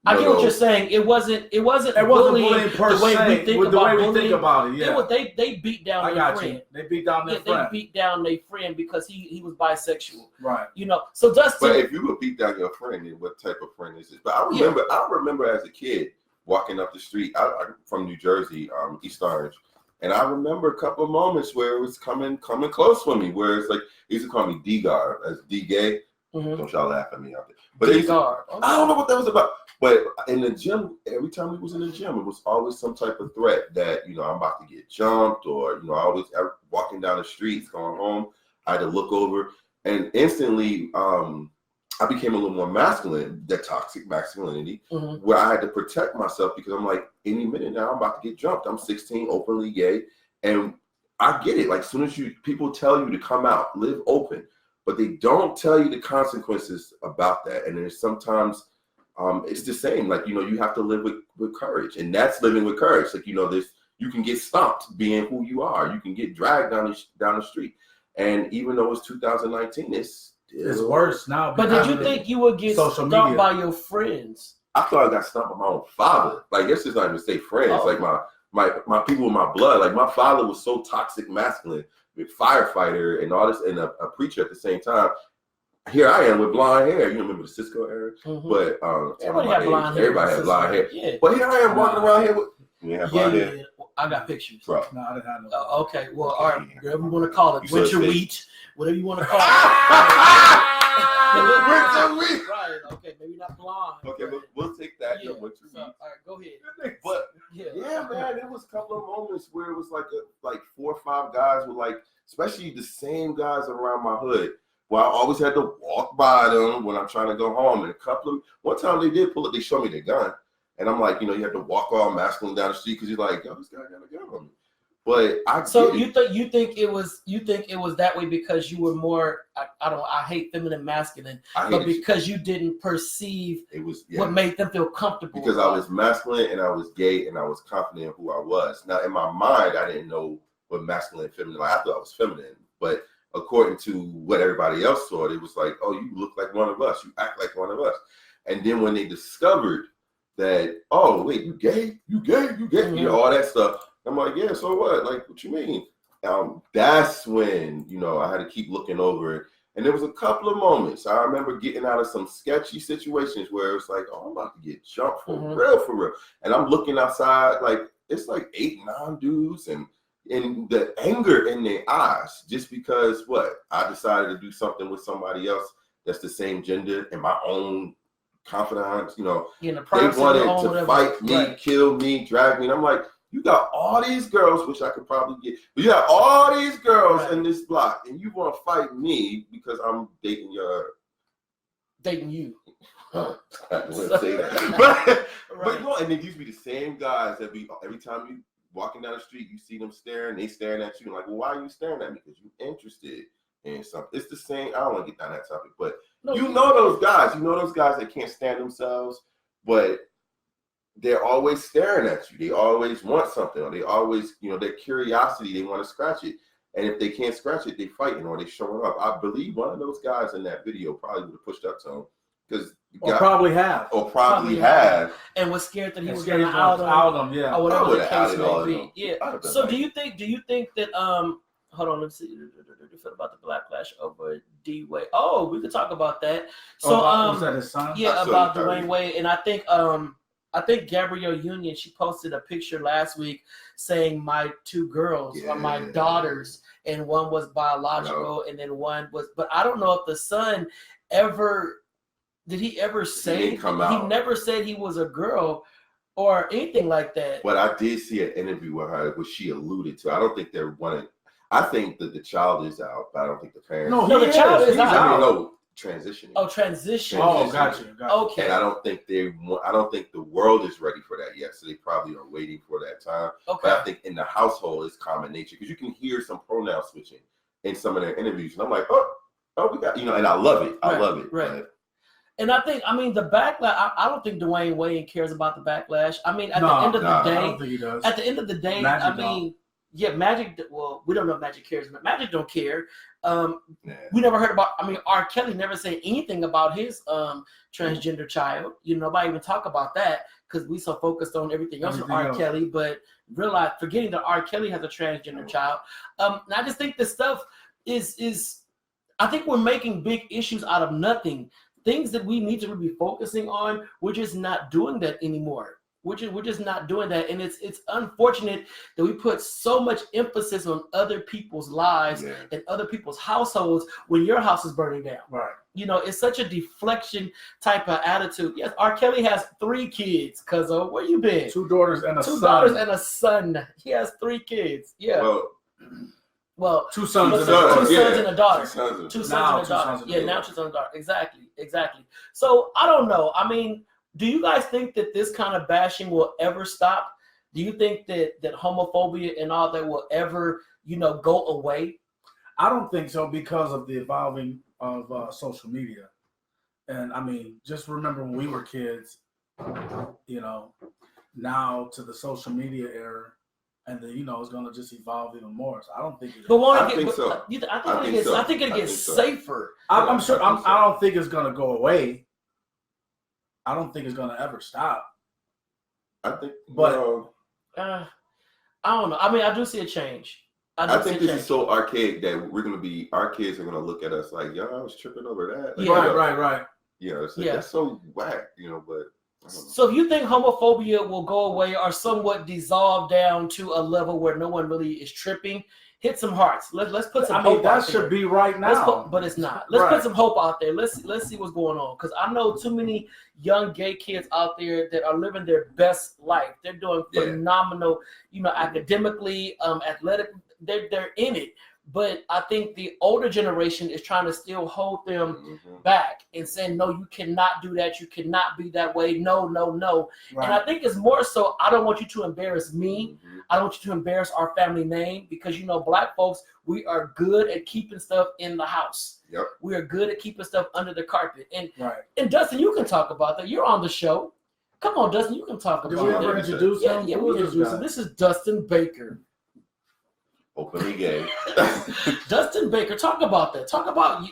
I get what you're saying. It wasn't bullying per se. The way we think about it. Yeah. They beat down their friend.
They beat down their friend.
They beat down their friend because he was bisexual.
Right.
You know. So Dustin.
But if you would beat down your friend, then what type of friend is this? But I remember as a kid walking up the street. I'm from New Jersey, East Orange. And I remember a couple of moments where it was coming close for me, where it's like, they used to call me D-Gar, as D-Gay. Don't y'all laugh at me out there. But I don't know what that was about. But in the gym, every time we was in the gym, it was always some type of threat that, you know, I'm about to get jumped, or, you know, I always walking down the streets, going home, I had to look over. And instantly, I became a little more masculine, that toxic masculinity, where I had to protect myself because I'm like, any minute now, I'm about to get jumped. I'm 16, openly gay. And I get it. Like, as soon as people tell you to come out, live open, but they don't tell you the consequences about that. And then sometimes it's the same. Like, you know, you have to live with courage. And that's living with courage. Like, you know, you can get stomped being who you are. You can get dragged down the street. And even though it's 2019, it's
worse now.
But did you think you would get stomped by your friends?
I thought I got stomped by my own father. Like, this is not even say friends. Like my people in my blood. Like, my father was so toxic masculine, firefighter and all this, and a preacher at the same time. Here I am with blonde hair. You remember the Cisco era? But
everybody had blonde hair.
Everybody had blonde hair. Yeah. But here I am walking around here with. You have blonde hair?
I got pictures.
Bro.
No, I didn't have no.
Okay, well, all right, whatever you want to call it, winter wheat, whatever you want to call it.
Winter wheat.
Right. Okay, maybe not blonde.
Okay, we'll take that.
Yeah.
Winter wheat.
All right, go ahead.
But yeah, man, there was a couple of moments where it was like 4 or 5 guys were like, especially the same guys around my hood. Well, I always had to walk by them when I'm trying to go home. And one time they did pull it, they showed me the gun. And I'm like, you know, you have to walk all masculine down the street because you're like, yo, this guy got a gun on me. But you think it was that way because you were more I hate feminine masculine, but because you didn't perceive what made them feel comfortable. Because I was masculine and I was gay and I was confident in who I was. Now in my mind, I didn't know what masculine and feminine. Like, I thought I was feminine, but according to what everybody else thought, it was like, oh, you look like one of us, you act like one of us. And then when they discovered that, oh wait, you gay, you know, all that stuff. I'm like, yeah, so what? Like, what you mean? That's when, you know, I had to keep looking over it. And there was a couple of moments. I remember getting out of some sketchy situations where it's like, oh, I'm about to get jumped for real. And I'm looking outside, like, it's like 8, 9 dudes, and the anger in their eyes, just because I decided to do something with somebody else that's the same gender and my own confidants, you know, they wanted to fight me, kill me, drag me. And I'm like, you got all these girls, which I could probably get, but you got all these girls in this block, and you want to fight me because I'm dating you. I wouldn't say that. But you know, and they used to be the same guys that be every time you walking down the street, you see them staring, they staring at you, and like, well, why are you staring at me? Because you're interested in something. It's the same. I don't want to get down that topic, but you know those guys. You know those guys that can't stand themselves, but they're always staring at you. They always want something, or they always, you know, their curiosity, they want to scratch it. And if they can't scratch it, they fighting or they showing up. I believe one of those guys in that video probably would have pushed up to him.
Probably have.
And was scared that he was going to out him. Yeah. Or whatever the case may be. Yeah. So
like,
do you think that hold on, let's see. You feel about the Blacklash over D-Wade. Oh, we could talk about that. So
was that his son?
Yeah, about Dwayne Wade. And I think Gabrielle Union, she posted a picture last week saying my 2 girls are my daughters, and one was biological and then one was, but I don't know if the son ever Did he ever say?
He didn't come out.
He never said he was a girl or anything like that.
But I did see an interview with her where she alluded to. I don't think they're wanting. I think that the child is out, but I don't think the parents.
No, the child is out.
I mean, no, transitioning.
Oh, transition.
Oh, gotcha.
Okay.
And I don't think the world is ready for that yet. So they probably are waiting for that time.
Okay.
But I think in the household it's common nature because you can hear some pronoun switching in some of their interviews, and I'm like, oh, we got, and I love it. I love it.
Right. And I think, the backlash. I don't think Dwayne Wade cares about the backlash. I mean, at the end of the day,
I don't think he does.
At the end of the day,
Magic
yeah, Magic. Well, we don't know if Magic cares, but Magic don't care. We never heard about. R. Kelly never said anything about his transgender child. Nobody even talk about that because we so focused on everything else with R. Kelly, but forgetting that R. Kelly has a transgender child. And I just think this stuff is. I think we're making big issues out of nothing. Things that we need to be focusing on, we're just not doing that anymore. We're just not doing that, and it's unfortunate that we put so much emphasis on other people's lives and other people's households when your house is burning down.
Right.
It's such a deflection type of attitude. Yes, R. Kelly has 3 kids. Cuzzo, where you been?
2 daughters and a son.
2 daughters and a son. He has 3 kids. Yeah. Well,
2 sons and a
daughter. 2 sons and a daughter.
2
sons and a daughter. Yeah, now 2 sons and a daughter. Exactly. So I don't know. Do you guys think that this kind of bashing will ever stop? Do you think that homophobia and all that will ever, go away?
I don't think so because of the evolving of social media. And just remember when we were kids, now to the social media era, and then it's going to just evolve even more. So I don't think.
I think so.
I think it gets safer.
I'm sure. I don't think it's going to go away. I don't think it's going to ever stop.
I think,
but
I don't know. I do see a change.
I think this is so archaic that our kids are going to look at us like, I was tripping over that.
Like, right.
That's so whack, but.
So if you think homophobia will go away or somewhat dissolve down to a level where no one really is tripping, hit some hearts. Let's put some hope out there.
That should be right now.
But it's not. Let's put some hope out there. Let's see what's going on. Because I know too many young gay kids out there that are living their best life. They're doing phenomenal, academically, athletic. They're in it. But I think the older generation is trying to still hold them back and saying, no, you cannot do that. You cannot be that way. No. Right. And I think it's more so, I don't want you to embarrass me. I don't want you to embarrass our family name because, Black folks, we are good at keeping stuff in the house.
Yep.
We are good at keeping stuff under the carpet. And Dustin, you can talk about that. You're on the show. Come on, Dustin, you can talk about it.
Did we ever introduce him?
Yeah, we introduced him. This is Dustin Baker.
Openly gay.
Dustin Baker, talk about that. Talk about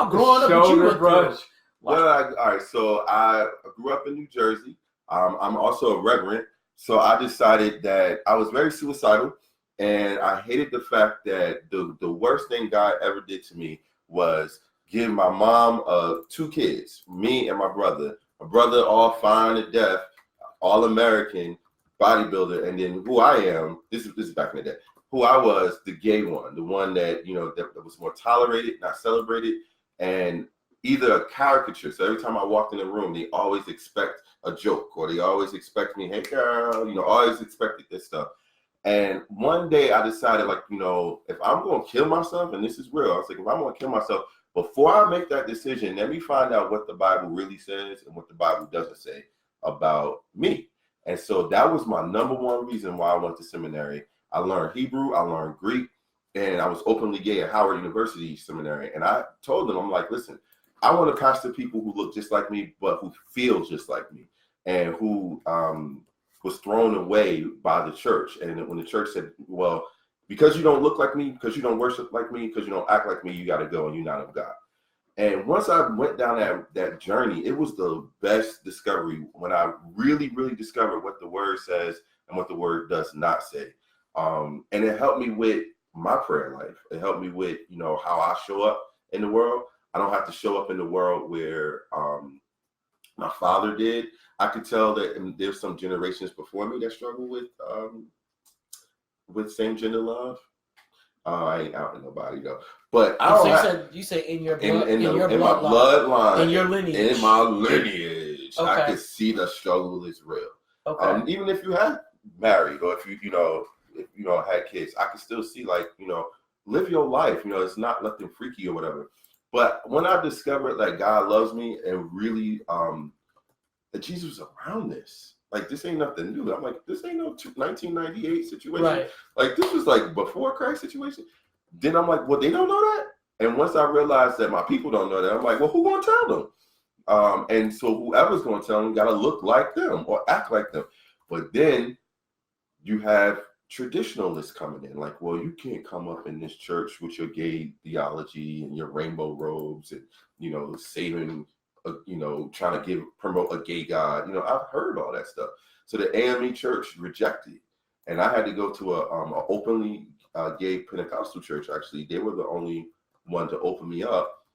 growing up with you with brush.
Well, all right. So I grew up in New Jersey. I'm also a reverend. So I decided that I was very suicidal, and I hated the fact that the worst thing God ever did to me was give my mom 2 kids, me and my brother. My brother, all fine and deaf, all American, bodybuilder, and then who I am. This is back in the day. Who I was, the gay one, the one that, that was more tolerated, not celebrated, and either a caricature. So every time I walked in the room, they always expect a joke, or they always expect me, hey girl, always expected this stuff. And one day I decided, if I'm going to kill myself, and this is real, I was like, if I'm going to kill myself, before I make that decision, let me find out what the Bible really says and what the Bible doesn't say about me. And so that was my number one reason why I went to seminary. I learned Hebrew, I learned Greek, and I was openly gay at Howard University Seminary. And I told them, I'm like, listen, I want to pastor people who look just like me, but who feel just like me, and who was thrown away by the church. And when the church said, well, because you don't look like me, because you don't worship like me, because you don't act like me, you got to go and you're not of God. And once I went down that journey, it was the best discovery when I really, really discovered what the word says and what the word does not say. And it helped me with my prayer life. It helped me with, how I show up in the world. I don't have to show up in the world where my father did. I could tell that there's some generations before me that struggle with same gender love. I ain't out to nobody though. But I don't
you said in your
blood,
in
my bloodline,
in your lineage,
in my lineage,
okay.
I could see the struggle is real.
Okay.
Even if you had married or if you had kids, I could still see live your life. It's not nothing freaky or whatever. But when I discovered that God loves me and really that Jesus was around this. Like, this ain't nothing new. I'm like, this ain't no 1998 situation.
Right.
Like, this was like before Christ situation. Then I'm like, well, they don't know that? And once I realized that my people don't know that, I'm like, well, who gonna tell them? And so whoever's gonna tell them gotta look like them or act like them. But then you have traditionalists coming in, like, well, you can't come up in this church with your gay theology and your rainbow robes and, saving, trying to promote a gay God. I've heard all that stuff. So the AME church rejected. And I had to go to a openly gay Pentecostal church, actually. They were the only one to open me up.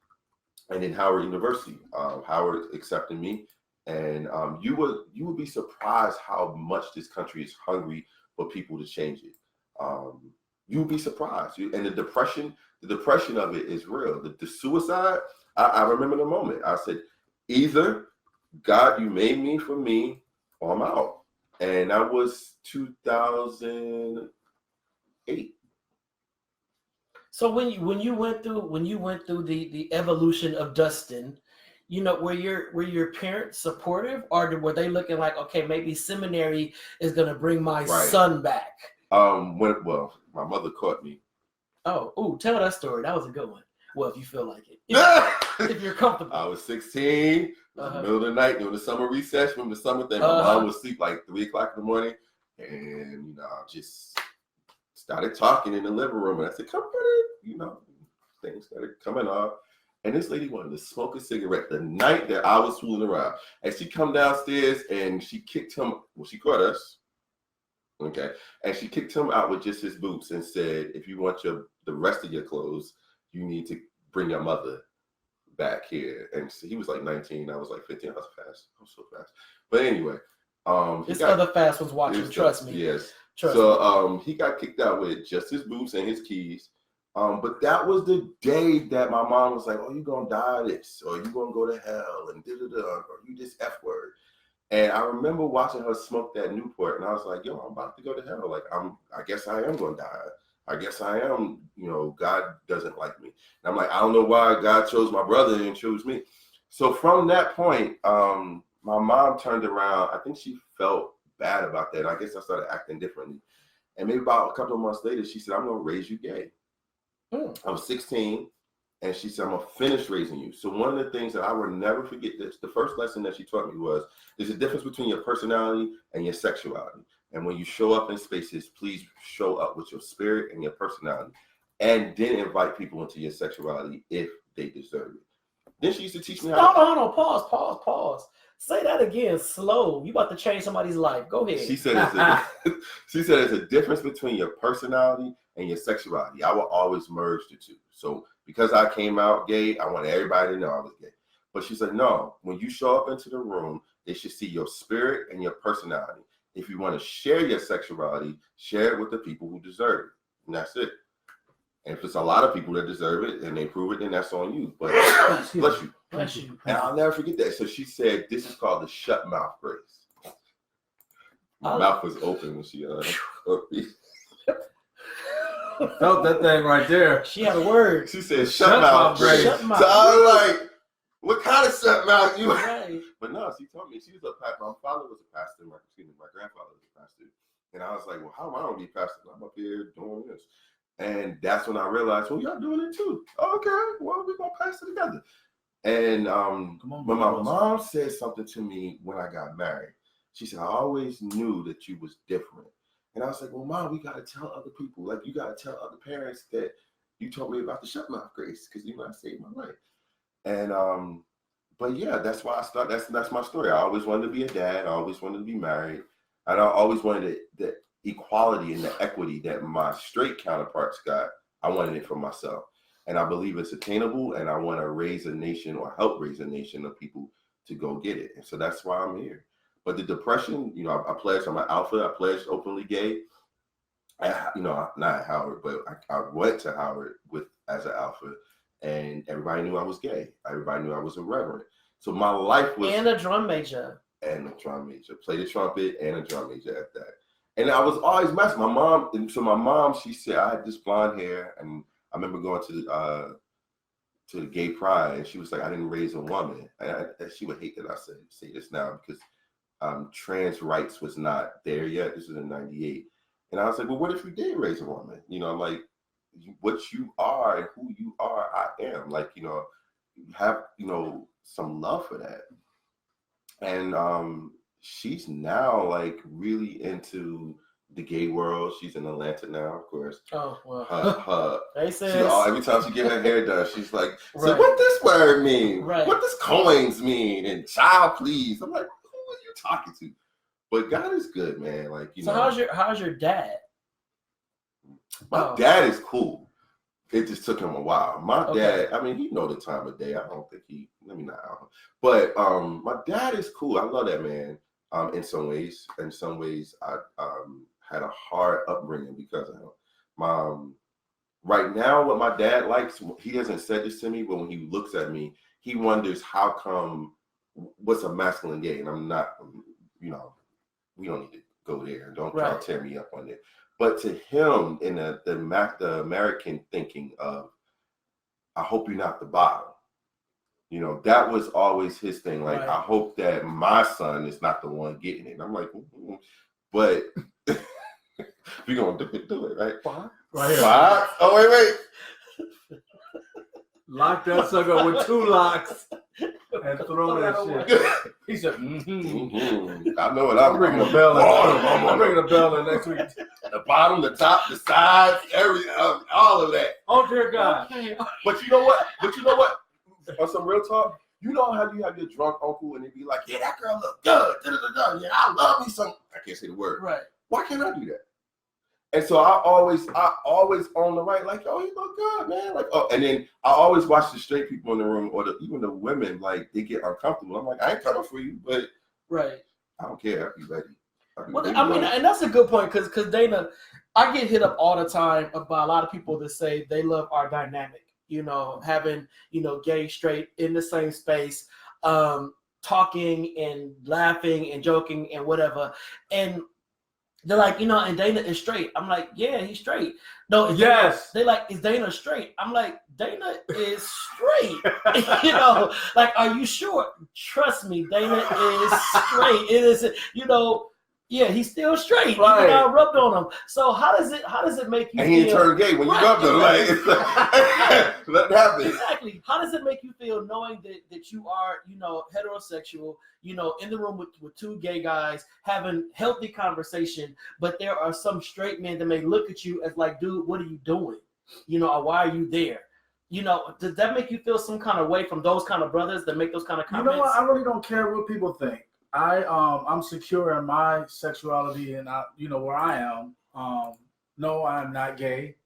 And then Howard University, Howard accepted me. And you would be surprised how much this country is hungry for people to change it. You would be surprised. And the depression of it is real. The suicide, I remember the moment. I said, either God, you made me for me, or I'm out. And that was 2008.
So when you went through the evolution of Dustin, were your parents supportive, or were they looking like, okay, maybe seminary is gonna bring my son back?
My mother caught me.
Tell that story. That was a good one. Well, if you feel like it, if you're comfortable.
I was 16, middle of the night during the summer recess. From the summer thing, my mom would sleep like 3:00 in the morning, and I just started talking in the living room, and I said, "Come on in," things started coming up. And this lady wanted to smoke a cigarette the night that I was fooling around. And she come downstairs and she kicked him. Well, she caught us. Okay. And she kicked him out with just his boots and said, if you want the rest of your clothes, you need to bring your mother back here. And so he was like 19. I was like 15. I was fast. I was so fast. But anyway.
Other fast was watching. Trust me.
Yes.
Trust me.
He got kicked out with just his boots and his keys. But that was the day that my mom was like, "Oh, you gonna die this, or you gonna go to hell, and or you this F word." And I remember watching her smoke that Newport, and I was like, "Yo, I'm about to go to hell. Like, I guess I am gonna die. I guess I am. God doesn't like me." And I'm like, I don't know why God chose my brother and chose me. So from that point, my mom turned around. I think she felt bad about that. And I guess I started acting differently. And maybe about a couple of months later, she said, "I'm gonna raise you gay." I was 16, and she said, "I'm going to finish raising you." So one of the things that I will never forget, the first lesson that she taught me was, there's a difference between your personality and your sexuality. And when you show up in spaces, please show up with your spirit and your personality, and then invite people into your sexuality if they deserve it. Then she used to teach me how.
Hold on, pause. Say that again, slow. You about to change somebody's life. Go ahead.
She said there's a difference between your personality and your sexuality. I will always merge the two. So because I came out gay, I want everybody to know I was gay. But she said, no, when you show up into the room, they should see your spirit and your personality. If you want to share your sexuality, share it with the people who deserve it. And that's it. And if it's a lot of people that deserve it and they prove it, then that's on you. But bless you. And I'll never forget that. So she said, this is called the shut mouth grace. My mouth was open when she
felt that thing right there.
She had a word.
She said, shut mouth grace. So I was like, what kind of shut mouth you
right.
But no, she told me, my father was a pastor, my grandfather was a pastor. And I was like, well, how am I going to be pastor? I'm up here doing this. And that's when I realized, well, y'all doing it too. Okay, well, we're going to pass it together. And when my mom said something to me when I got married, she said, I always knew that you was different. And I was like, well, Mom, we got to tell other people. Like, you got to tell other parents that you told me about the shut mouth grace because I saved my life. And, but yeah, that's why I started. That's my story. I always wanted to be a dad. I always wanted to be married. And I always wanted the equality and the equity that my straight counterparts got. I wanted it for myself. And I believe it's attainable. And I want to raise a nation or help raise a nation of people to go get it. And so that's why I'm here. But the depression, I pledged, I'm an alpha. I pledged openly gay. Not at Howard, but I went to Howard with as an alpha, and everybody knew I was gay. Everybody knew I was irreverent. So my life was
and a drum major.
Played the trumpet and a drum major at that. And I was always messing. My mom, she said I had this blonde hair, and I remember going to the gay pride, and she was like, I didn't raise a woman. And she would hate that I say this now because trans rights was not there yet. This was in '98. And I was like, well, what if you did raise a woman? You know, like what you are and who you are, I am. Like, you know, have, you know, some love for that. And she's now like really into the gay world. She's in Atlanta now, of course.
Oh, well.
Every time she get her hair done, she's like, so
right.
what this word mean?
Right.
What does coins mean? And child, please. I'm like, who are you talking to? But God is good, man. Like, you know.
So how's your dad?
My dad is cool. It just took him a while. My dad, I mean, he know the time of day. I don't think let me not out. But my dad is cool. I love that man. In some ways. In some ways, I had a hard upbringing because of him. Right now, what my dad likes, he hasn't said this to me, but when he looks at me, he wonders how come, what's a masculine gay? And I'm not, you know, we don't need to go there. Don't try to tear me up on it. But to him, in the American thinking of, I hope you're not the bottom. You know, that was always his thing. Like, I hope that my son is not the one getting it. And I'm like, but we're going to do it, right?
Right here.
Five? Oh, wait.
Lock that sucker with 2 locks and throw that shit. He said,
I know what I'm
bringing the bell. I'm bringing the bell in next week.
The bottom, the top, the sides, all of that.
Oh, dear God.
Okay.
But you know what? On some real talk, you know how you have your drunk uncle and they be like, yeah, that girl look good. Yeah, I love me some. I can't say the word.
Right.
Why can't I do that? And so I always on the right, like, oh, you look good, man. Like, oh, and then I always watch the straight people in the room or even the women, like, they get uncomfortable. I'm like, I ain't coming for you, but I don't care. I'll be ready.
I mean, and that's a good point because Dana, I get hit up all the time by a lot of people that say they love our dynamic. You know, having, you know, gay, straight in the same space, talking and laughing and joking and whatever. And they're like, you know, and Dana is straight. I'm like, yeah, he's straight. No,
yes.
They're like, is Dana straight? I'm like, Dana is straight. You know, like, are you sure? Trust me, Dana is straight. It is, you know. Yeah, he's still straight.
Right.
Even though I rubbed on him. So how does it make you
and
feel?
he turned gay when you rubbed him. Like, let that happen.
Exactly. How does it make you feel knowing that you are, you know, heterosexual, you know, in the room with 2 gay guys having healthy conversation, but there are some straight men that may look at you as like, dude, what are you doing? You know, or why are you there? You know, does that make you feel some kind of way from those kind of brothers that make those kind of comments?
You know what? I really don't care what people think. I'm secure in my sexuality and you know where I am. No, I'm not gay,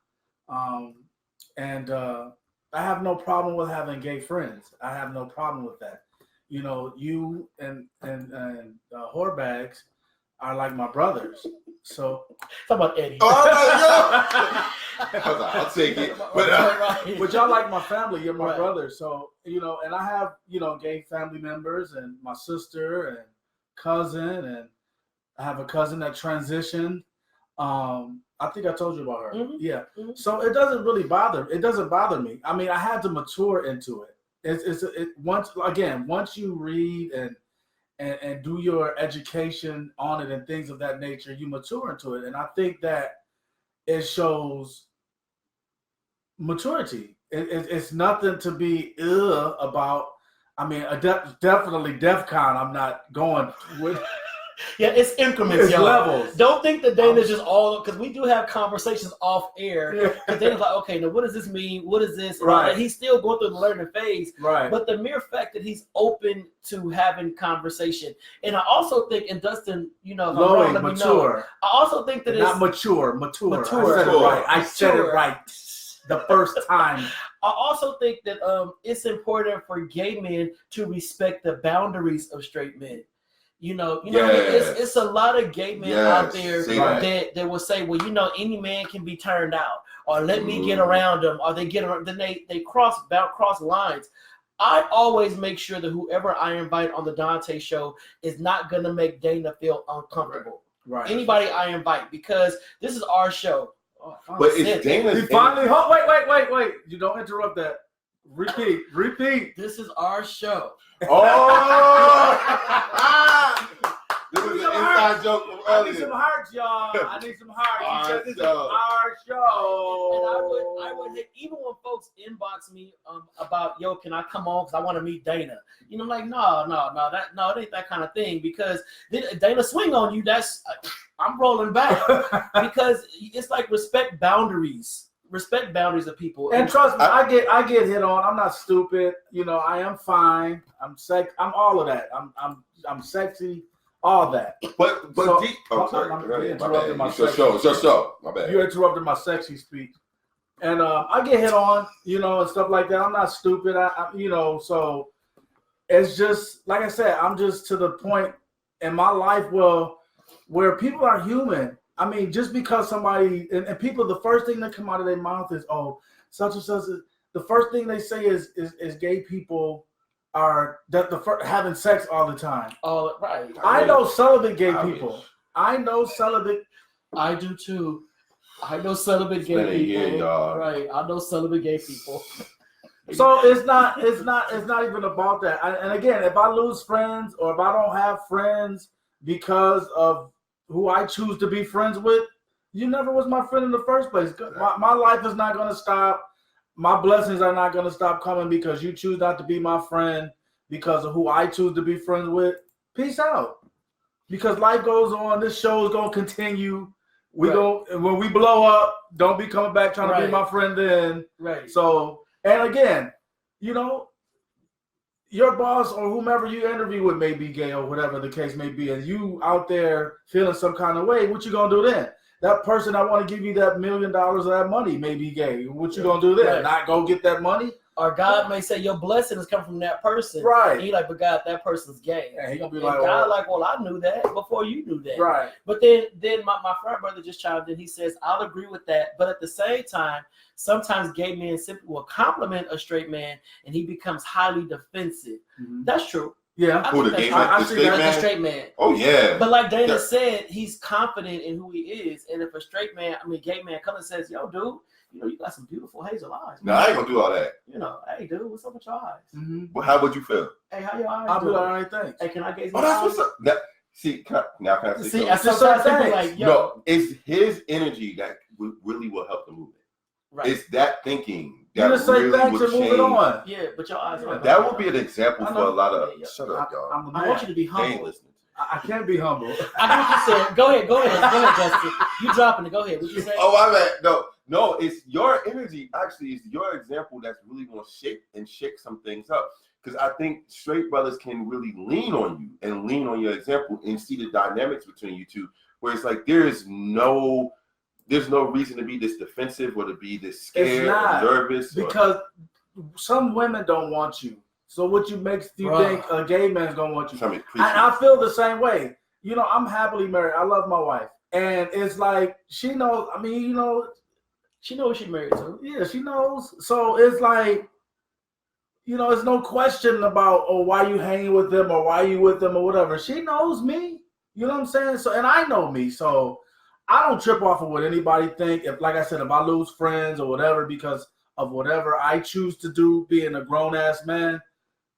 and I have no problem with having gay friends. I have no problem with that. You know, you and whorebags are like my brothers. So
talk about Eddie.
Oh, I'll take it.
But y'all like my family. You're my
right.
brothers. So, you know, and I have, you know, gay family members and my sister and cousin, and I have a cousin that transitioned. I think I told you about her.
Mm-hmm.
Yeah. Mm-hmm. So it doesn't really bother. It doesn't bother me. I mean, I had to mature into it. Once you read and do your education on it and things of that nature, you mature into it. And I think that it shows maturity. It's nothing to be about. I mean, definitely DEF CON. I'm not going with.
Yeah, it's increments,
it's
y'all.
levels.
Don't think that Dana's just all, because we do have conversations off air. Because Dana's like, okay, now what does this mean? What is this?
Right.
And he's still going through the learning phase.
Right.
But the mere fact that he's open to having conversation, and I also think, and Dustin, you know, if I'm wrong, let me know. I also think that
not
it's
mature.
Mature.
I said it right the first time.
I also think that it's important for gay men to respect the boundaries of straight men. You know, it's a lot of gay men out there that will say, well, you know, any man can be turned out, or let me get around them, or they get around, then they cross lines. I always make sure that whoever I invite on the Donta Show is not gonna make Dana feel uncomfortable.
Right.
Anybody I invite, because this is our show.
But it's Dana's.
He finally. Wait! You don't interrupt that. Repeat.
This is our show.
Oh! This is an inside joke from
I
earlier.
need some hearts, y'all. I need some hearts.
Our
This is
show.
our show.
And I would hit, even when folks inbox me about, yo, can I come on because I want to meet Dana? You know, I'm like, no, it ain't that kind of thing, because then Dana swing on you. I'm rolling back because it's like respect boundaries of people.
And trust me, I get hit on. I'm not stupid. You know, I am fine. I'm all of that. I'm sexy. All that.
But
So,
deep. Oh, sorry.
you
My
interrupted
bad.
my
It's your
section.
show. It's your show. My bad.
You interrupted my sexy speech. And I get hit on, you know, and stuff like that. I'm not stupid. You know, so it's just, like I said, I'm just to the point in my life where people are human. I mean, just because somebody, and people, the first thing that come out of their mouth is, oh, such and such. The first thing they say is gay people are having sex all the time.
Oh, right.
I know celibate gay people. I know celibate.
I do too. I know celibate gay people.
Year,
right. I know celibate gay people.
So it's not even about that. And again, if I lose friends or if I don't have friends because of who I choose to be friends with, you never was my friend in the first place. My life is not going to stop. My blessings are not going to stop coming because you choose not to be my friend because of who I choose to be friends with. Peace out. Because life goes on. This show is going to continue. When we blow up, don't be coming back trying to be my friend then.
Right.
So, and again, you know, your boss or whomever you interview with may be gay or whatever the case may be, and you out there feeling some kind of way, what you going to do then? That person that want to give you that $1 million of that money may be gay. What you gonna do then?
Right.
Not go get that money?
Or God may say your blessing has come from that person.
Right.
And you're like, but God, that person's gay.
And he gonna be
And
like,
God well, I knew that before you knew that.
right.
But then my friend brother just chimed in. He says, I'll agree with that. But at the same time, sometimes gay men simply will compliment a straight man and he becomes highly defensive.
Mm-hmm.
That's true.
Yeah.
Who, the gay man?
The straight man.
Oh, yeah.
But like Dana said, he's confident in who he is. And if a gay man comes and says, yo, dude, you know, you got some beautiful hazel eyes.
No, I ain't gonna do all that.
You know, hey, dude, what's up with your eyes?
Mm-hmm.
Well, how would you feel?
Hey, how your eyes
I'll be
doing?
like, all right, thanks.
Hey, can I gaze?
Oh, that's what's up. Can I say
See,
something?
sometimes people like, yo.
No, it's his energy that really will help the movement.
Right.
It's that thinking
You
that
just say
really
thanks
would
and move
change.
it on.
Yeah, but your eyes are
That would be an example
I
for
know.
a lot of.
Yeah,
Shut up, y'all.
I'm a
I
man.
want you to be
They ain't
humble.
listening.
I can't be humble.
I get what you said. Go ahead, Justin. You dropping it. Go ahead. What you say?
Oh, my bad. No, it's your energy. Actually, it's your example that's really going to shake some things up. Because I think straight brothers can really lean on you and lean on your example and see the dynamics between you two, where it's like there's no reason to be this defensive or to be this scared or nervous.
Because some women don't want you. So what makes you think a gay man's gonna want you? I feel the same way. You know, I'm happily married. I love my wife. And it's like she knows, I mean, you know,
she knows she's married to.
Yeah, she knows. So it's like, you know, it's no question about, oh, why you hanging with them or why you with them or whatever. She knows me. You know what I'm saying? So, and I know me. So I don't trip off of what anybody think. If, like I said, if I lose friends or whatever because of whatever I choose to do, being a grown ass man,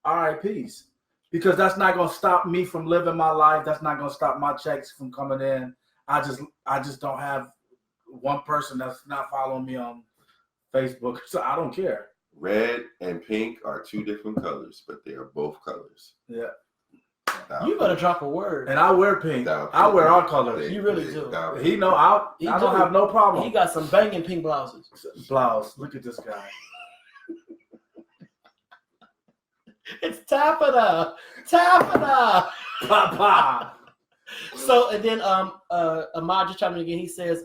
all right, peace. Because that's not gonna stop me from living my life. That's not gonna stop my checks from coming in. I just don't have one person that's not following me on Facebook, so I don't care.
Red and pink are two different colors, but they are both colors.
Yeah.
You better drop a word.
And I wear pink. I wear all colors.
You really do.
He know I don't have no problem.
He got some banging pink blouses.
Blouse. Look at this guy.
It's taffeta. Papa. So, and then Ahmad just chimed in again. He says,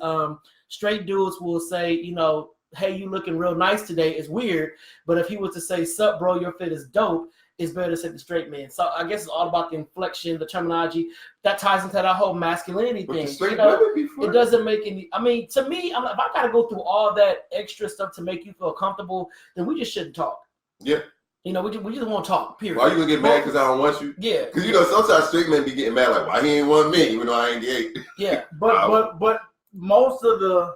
straight dudes will say, you know, hey, you looking real nice today. It's weird. But if he was to say, sup, bro, your fit is dope, it's better to say the straight men. So I guess it's all about the inflection, the terminology that ties into that whole masculinity
But
thing.
the straight women be
It doesn't make any. I mean, to me, if I gotta go through all that extra stuff to make you feel comfortable, then we just shouldn't talk.
Yeah.
You know, we just won't talk. Period.
Why you gonna get mad because I don't want you?
Yeah.
Because you know sometimes straight men be getting mad like, why he ain't want me even though I ain't gay.
Yeah.
But most of the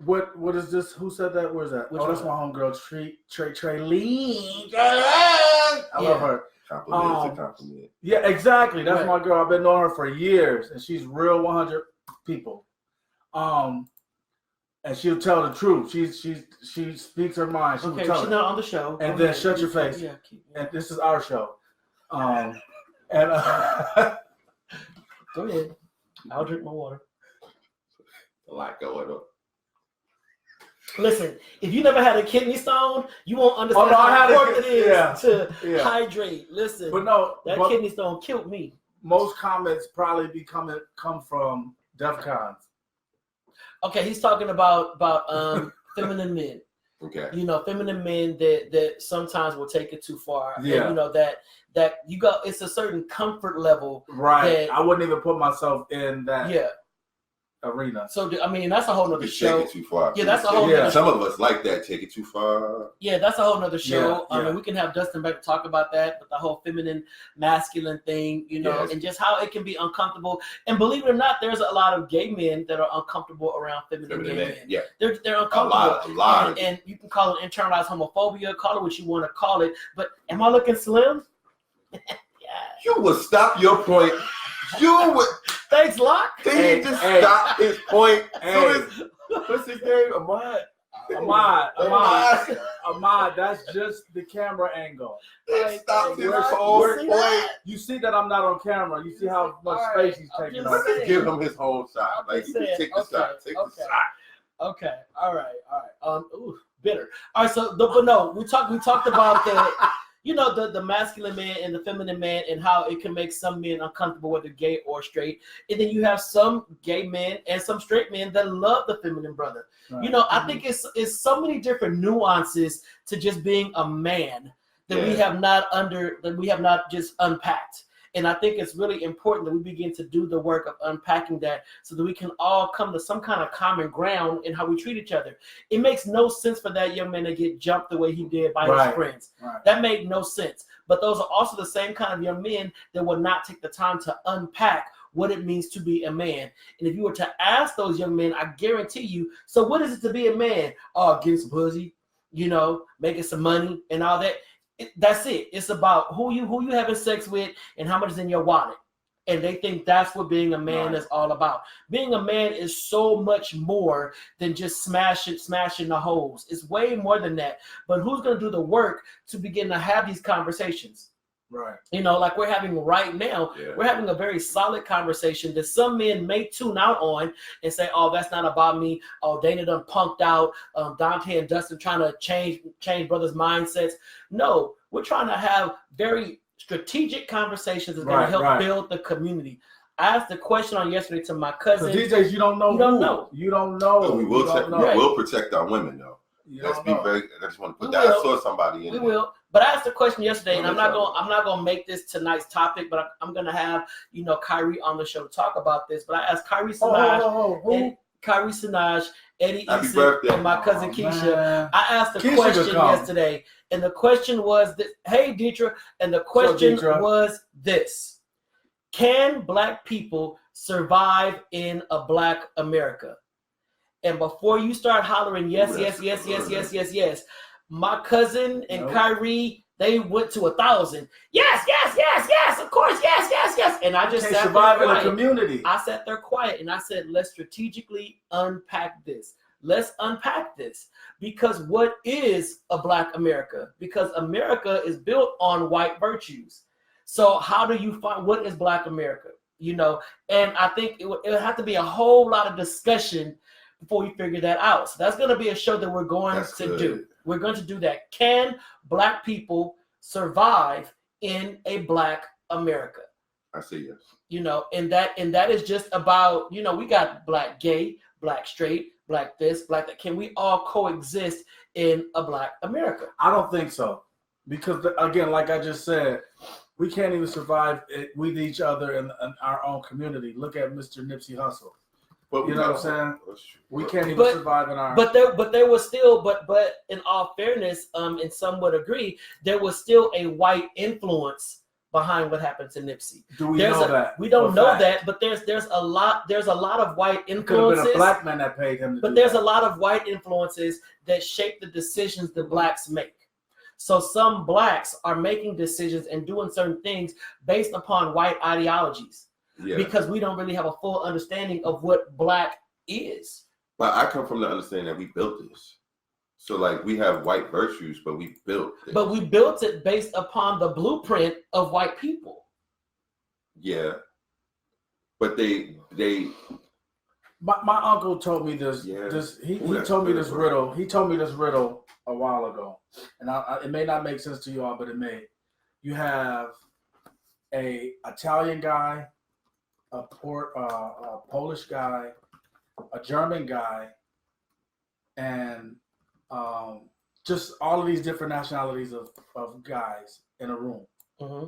what is this? Who said that? Where's that? That's my homegirl Trey Lee. I love her.
Compliment.
Yeah, exactly. That's
Right.
my girl. I've been knowing her for years, and she's real 100 people. And she'll tell the truth. She speaks her mind. She will tell
she's
it.
not on the show.
And then shut your face.
Yeah.
And this is our show. And
Go ahead. I'll drink my water.
A lot going on.
Listen, if you never had a kidney stone, you won't understand how important it is to hydrate. Listen,
but no,
that kidney stone killed me.
Most comments probably come from DEF CONs.
Okay, he's talking about feminine men.
Okay.
You know, feminine men that sometimes will take it too far.
Yeah.
And, you know, that you got, it's a certain comfort level.
Right. I wouldn't even put myself in that arena.
So, I mean, that's a whole nother show.
Take it too far.
Yeah, that's a whole nother
Some of us like that, take it too far.
Yeah, that's a whole nother show.
Yeah.
I mean, we can have Dustin Baker talk about that, but the whole feminine, masculine thing, you know, and just how it can be uncomfortable. And believe it or not, there's a lot of gay men that are uncomfortable around feminine gay men.
Yeah.
They're uncomfortable.
A lot.
And you can call it internalized homophobia, call it what you want to call it. But am I looking slim? Yeah.
You would stop your point. You would.
Thanks, Locke.
He just stop his point. What's his name?
Ahmad, that's just the camera angle.
Stop his whole point.
You see that I'm not on camera. You see how much space he's taking up.
Let's give him his whole shot. Like, take the shot. Take the shot.
Okay. All right. Bitter. All right. So, but no, we talked about the masculine man and the feminine man and how it can make some men uncomfortable, whether gay or straight. And then you have some gay men and some straight men that love the feminine brother. Right. You know, I think it's so many different nuances to just being a man that we have not just unpacked. And I think it's really important that we begin to do the work of unpacking that so that we can all come to some kind of common ground in how we treat each other. It makes no sense for that young man to get jumped the way he did by his friends. Right. That made no sense. But those are also the same kind of young men that will not take the time to unpack what it means to be a man. And if you were to ask those young men, I guarantee you, so what is it to be a man? Oh, getting some pussy, you know, making some money and all that. That's it. It's about who you having sex with and how much is in your wallet. And they think that's what being a man is all about. Being a man is so much more than just smashing the hoes. It's way more than that. But who's going to do the work to begin to have these conversations?
Right.
You know, like we're having right now, we're having a very solid conversation that some men may tune out on and say, oh, that's not about me. Oh, Dana done punked out. Donta and Dustin trying to change brothers' mindsets. No, we're trying to have very strategic conversations that's going to help build the community. I asked the question on yesterday to my cousin.
So DJs, you don't know. You don't know.
So we will protect our women, though. Let's be very. I just want to put that. I saw somebody in.
We will. But I asked the question yesterday, and I'm not gonna make this tonight's topic, but I'm gonna have Kyrie on the show to talk about this. But I asked Kyrie Sinaj, Eddie Eason, and my cousin Keisha. I asked the question yesterday, and the question was this. Hey, Deidre, and the question was this: can Black people survive in a Black America? And before you start hollering, yes, my cousin and Kyrie, they went to 1,000. Yes, of course, yes. And I just sat there
in a community.
I sat there quiet and I said, let's strategically unpack this. Let's unpack this. Because what is a Black America? Because America is built on white virtues. So how do you find what is Black America? You know, and I think it would have to be a whole lot of discussion before we figure that out. So that's going to be a show that we're going to do. We're going to do that. Can Black people survive in a Black America?
I see yes.
You know, and that is just about, we got Black gay, Black straight, Black this, Black that. Can we all coexist in a Black America?
I don't think so. Because again, like I just said, we can't even survive with each other in our own community. Look at Mr. Nipsey Hussle.
But
you know what I'm saying? We can't even survive in our.
But there was still, but in all fairness, and some would agree, there was still a white influence behind what happened to Nipsey.
Do we know that?
We don't know that, but there's a lot of white influences.
Could have been a black man that paid him.
But there's a lot of white influences that shape the decisions that blacks make. So some blacks are making decisions and doing certain things based upon white ideologies. Yeah. Because we don't really have a full understanding of what black is.
But I come from the understanding that we built this. So like we have white virtues, but we built this.
But we built it based upon the blueprint of white people.
Yeah. But they
my uncle told me this.
Yeah.
He told me this riddle. He told me this riddle a while ago. And it may not make sense to you all, but it may. You have a Italian guy, a Polish guy, a German guy, and just all of these different nationalities of guys in a room. Mm-hmm.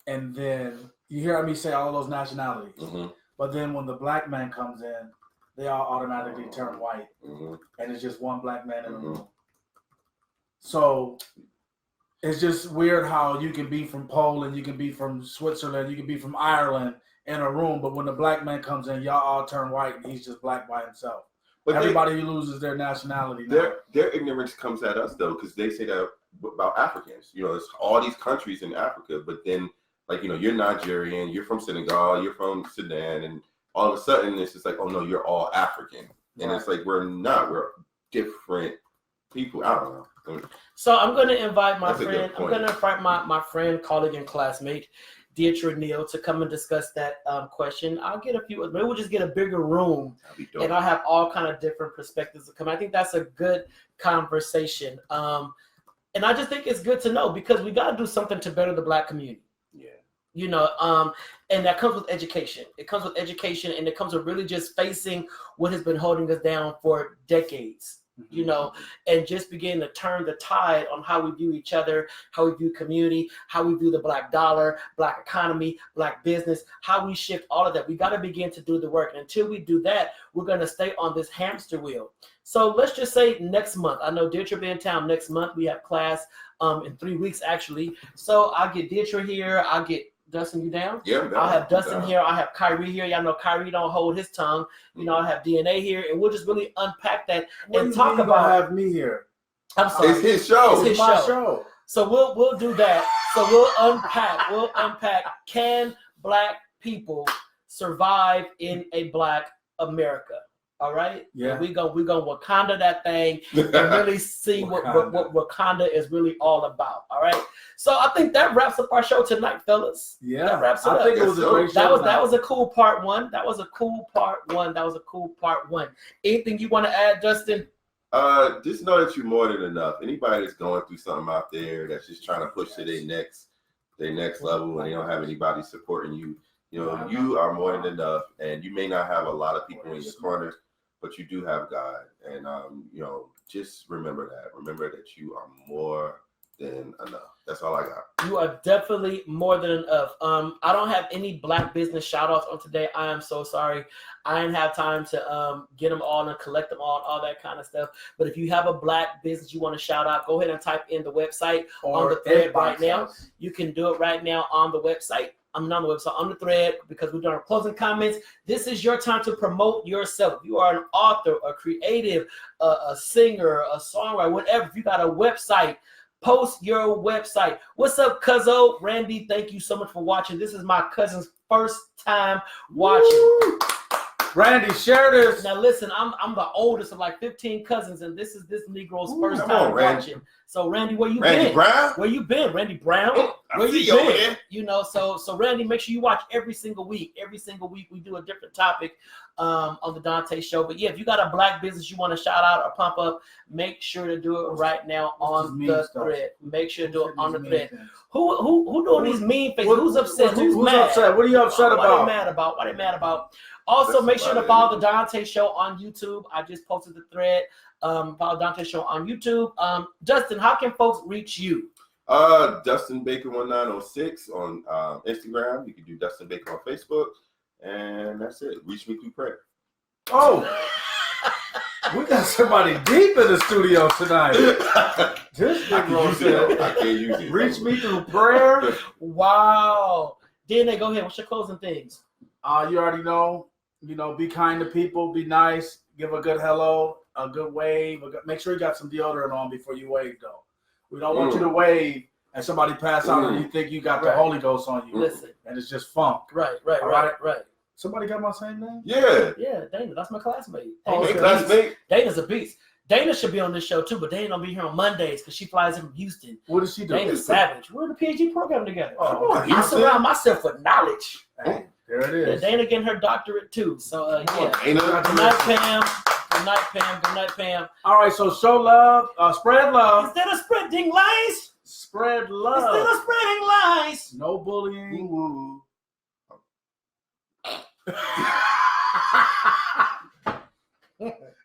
And then you hear me say all of those nationalities. Mm-hmm. But then when the black man comes in, they all automatically turn white. Mm-hmm. And it's just one black man in the room. So it's just weird how you can be from Poland, you can be from Switzerland, you can be from Ireland in a room, but when the black man comes in, y'all all turn white and he's just black by himself. But everybody loses their nationality now.
Their ignorance comes at us though, because they say that about Africans. You know, it's all these countries in Africa, but then like, you know, you're Nigerian, you're from Senegal, you're from Sudan, and all of a sudden it's just like, oh no, you're all African. And It's like we're not, we're different people. I don't know.
So I'm going to invite my friend. I'm going to invite my friend, colleague, and classmate, Dietrich Neal, to come and discuss that question. I'll get a few. Maybe we'll just get a bigger room, and I'll have all kind of different perspectives to come. I think that's a good conversation, and I just think it's good to know because we got to do something to better the black community. Yeah, you know, and that comes with education. It comes with education, and it comes with really just facing what has been holding us down for decades. You know, and just begin to turn the tide on how we view each other, how we view community, how we view the black dollar, black economy, black business, how we shift all of that. We got to begin to do the work. And until we do that, we're going to stay on this hamster wheel. So let's just say next month. I know Dietrich will be in town next month. We have class in 3 weeks, actually. So I'll get Dietrich here. I'll get Dustin, you down?
Yeah,
I'll have Dustin here. I'll have Kyrie here. Y'all know Kyrie don't hold his tongue. You know, I'll have DNA here, and we'll just really unpack that and talk about.
Have me here.
I'm sorry.
It's his show.
It's his show. So we'll do that. So we'll unpack. Can black people survive in a black America? All right. Yeah. We go Wakanda that thing and really see what Wakanda is really all about. All right. So I think that wraps up our show tonight, fellas.
Yeah.
That wraps it up.
I think it was a great show.
That was a cool part one. Anything you want to add, Dustin?
Just know that you're more than enough. Anybody that's going through something out there that's just trying to push to their next level and they don't have anybody supporting you, you know, you are more than enough. And you may not have a lot of people in your corner, but you do have God. And, you know, just remember that. Remember that you are more than enough. That's all I got.
You are definitely more than enough. I don't have any black business shout outs on today. I am so sorry. I didn't have time to get them all and collect them all that kind of stuff. But if you have a black business you want to shout out, go ahead and type in the website on the thread right now. You can do it right now on the website. I'm not on the website, on the thread, because we've done our closing comments. This is your time to promote yourself. If you are an author, a creative, a singer, a songwriter, whatever. If you got a website, post your website. What's up, Cuzzo? Randy, thank you so much for watching. This is my cousin's first time watching.
Woo! Randy, share this.
Now listen, I'm the oldest of like 15 cousins, and this is this Negro's first time watching. So Randy, where you been?
Brown?
Where you been, Randy Brown? Where you been? You know, so Randy, make sure you watch every single week. Every single week we do a different topic on the Donta Show. But yeah, if you got a black business you want to shout out or pump up, make sure to do it right now on the thread. Make sure to do it on the thread. Who doing these mean faces? Who's upset? Who's mad?
Upset? What are you upset about?
What are they mad about? Also, make sure to follow the Donta Show on YouTube. I just posted the thread. Follow Donta Show on YouTube. Dustin, how can folks reach you?
Dustin Baker 1906 on Instagram. You can do Dustin Baker on Facebook, and that's it. Reach me through prayer.
Oh, we got somebody deep in the studio tonight. This
I can't use it.
Reach me through prayer.
Wow. Dana, go ahead. What's your closing things?
You already know. Be kind to people. Be nice. Give a good hello, a good wave. Make sure you got some deodorant on before you wave, though. We don't want you to wave and somebody pass out and you think you got the Holy Ghost on you.
Listen.
And it's just funk.
Right.
Somebody got my same name?
Yeah,
Dana. That's my classmate.
Dana's
a beast. Dana should be on this show too, but Dana don't be here on Mondays because she flies in from Houston.
What does she do?
Dana's savage. We're in the PhD program together.
Oh,
come on. I surround myself with knowledge.
Hey, there it is.
Yeah, Dana getting her doctorate too. So yeah.
Dana.
Good night, Pam. Good night, Pam. Good night, Pam.
All right, so show love, spread love.
Instead of spreading lies,
spread love.
Instead of spreading lies,
no bullying.
Woo-woo.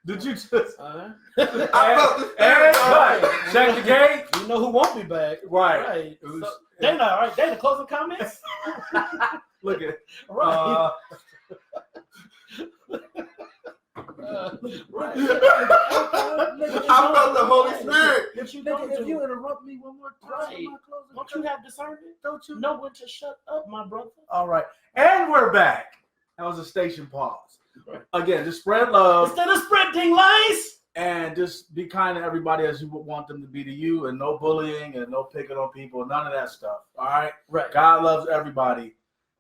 Did you just?
Everybody,
check the gate.
You know who won't be back,
right?
So, Dana, all right. Dana, closing comments.
Look at
right.
Right. I felt the Holy Spirit.
If you interrupt me one more time,
don't you have discernment? Don't you know when to shut up, my brother?
All right, and we're back. That was a station pause. Right. Again, just spread love
instead of spreading lies,
and just be kind to everybody as you would want them to be to you, and no bullying and no picking on people, none of that stuff. All right,
right.
God loves everybody.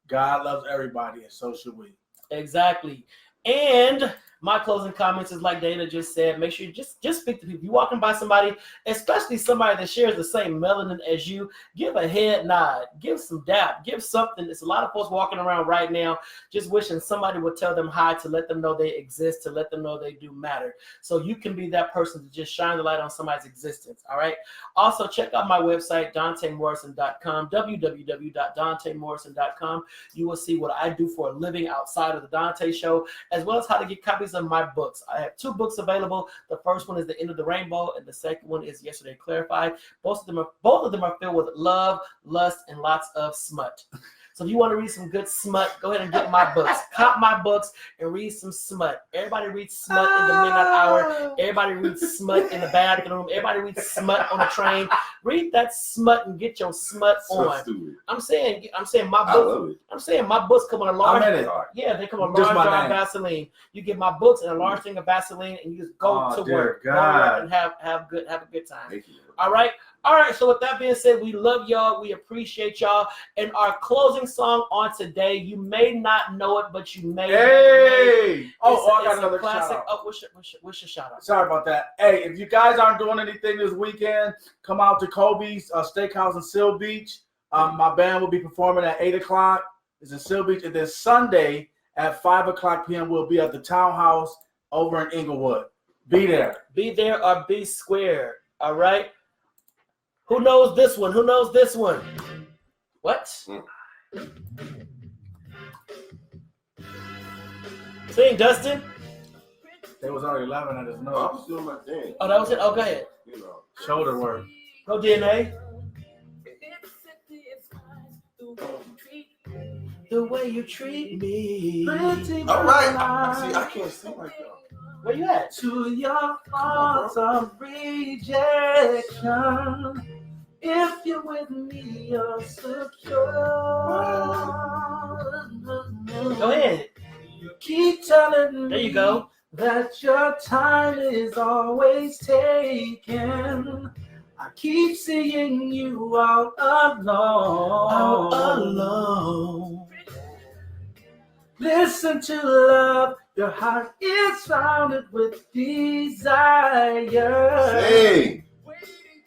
God loves everybody, and so should we.
Exactly. And my closing comments is like Dana just said, make sure you just speak to people. You're walking by somebody, especially somebody that shares the same melanin as you, give a head nod, give some dap, give something. There's a lot of folks walking around right now just wishing somebody would tell them hi, to let them know they exist, to let them know they do matter. So you can be that person to just shine the light on somebody's existence, all right? Also, check out my website, DanteMorrison.com, www.DanteMorrison.com. You will see what I do for a living outside of the Donta Show, as well as how to get copies of my books. I have 2 books available. The first one is The End of the Rainbow, and the second one is Yesterday Clarified. Both of them are filled with love, lust, and lots of smut. So if you want to read some good smut, go ahead and get my books. Cop my books and read some smut. Everybody reads smut in the midnight hour. Everybody reads smut in the bathroom. Everybody reads smut on the train. Read that smut and get your smut on.
Stupid.
I'm saying my books. I'm saying my books come on a large. Yeah, they come on a large jar of Vaseline. You get my books and a large thing of Vaseline, and you just go to work. Go to work and have a good time.
Thank you.
All right. So with that being said, we love y'all. We appreciate y'all. And our closing song on today, you may not know it, but you may.
Hey! I got another
classic.
shout out.
What's your shout out?
Sorry about that. Hey, if you guys aren't doing anything this weekend, come out to Kobe's Steakhouse in Seal Beach. My band will be performing at 8 o'clock. It's in Seal Beach. And then Sunday at 5 o'clock p.m. we'll be at the Townhouse over in Inglewood. Be there.
Be there or be square. All right. Who knows this one? What? Sing, Dustin.
They was already laughing at his nose.
I was doing my thing.
Oh, that was it? Oh, go ahead.
Shoulder work.
Go, DNA. The way you treat me.
All right. See, I can't sing like that.
Where you at?
To your thoughts of rejection. If you're with me, you're secure.
Go ahead.
You keep telling me
there you go.
That your time is always taken. I keep seeing you out alone. Listen to love. Your heart is surrounded with desire.
Hey.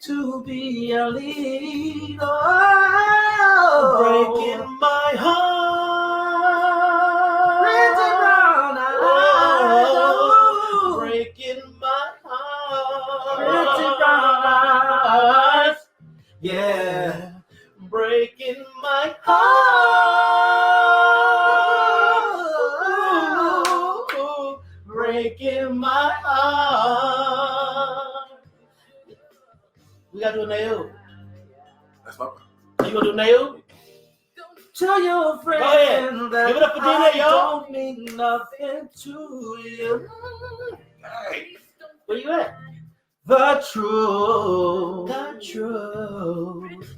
To be a leader.
Breaking my heart. Breaking my heart. Yeah. Breaking my heart. Breaking my heart. We gotta do an AO.
That's my part.
You gonna do Nail?
Tell your
Go ahead.
friend that
Give it up for Dana,
I
yo.
don't mean nothing to you.
Hey.
Where you at?
The truth.
The truth.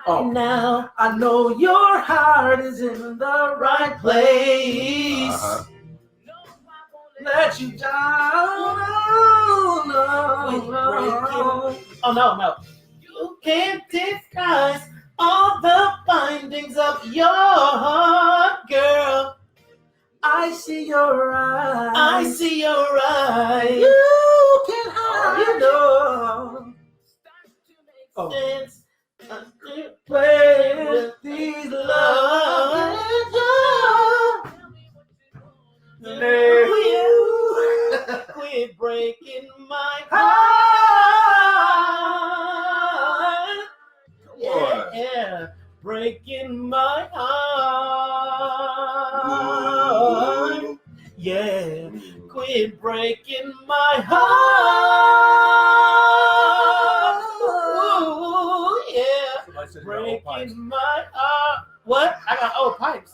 Oh,
Now
I know your heart is in the right place.
Uh-huh.
Let you down. No.
Oh no. You can't disguise all the findings of your heart, girl.
I see your eyes.
I see your eyes.
You can hide. You know. Oh.
Since
Play with these love.
Quit breaking my heart. Yeah, breaking my heart.
Ooh.
Yeah, quit breaking my heart. Ooh, yeah, breaking my heart. What? I got old pipes.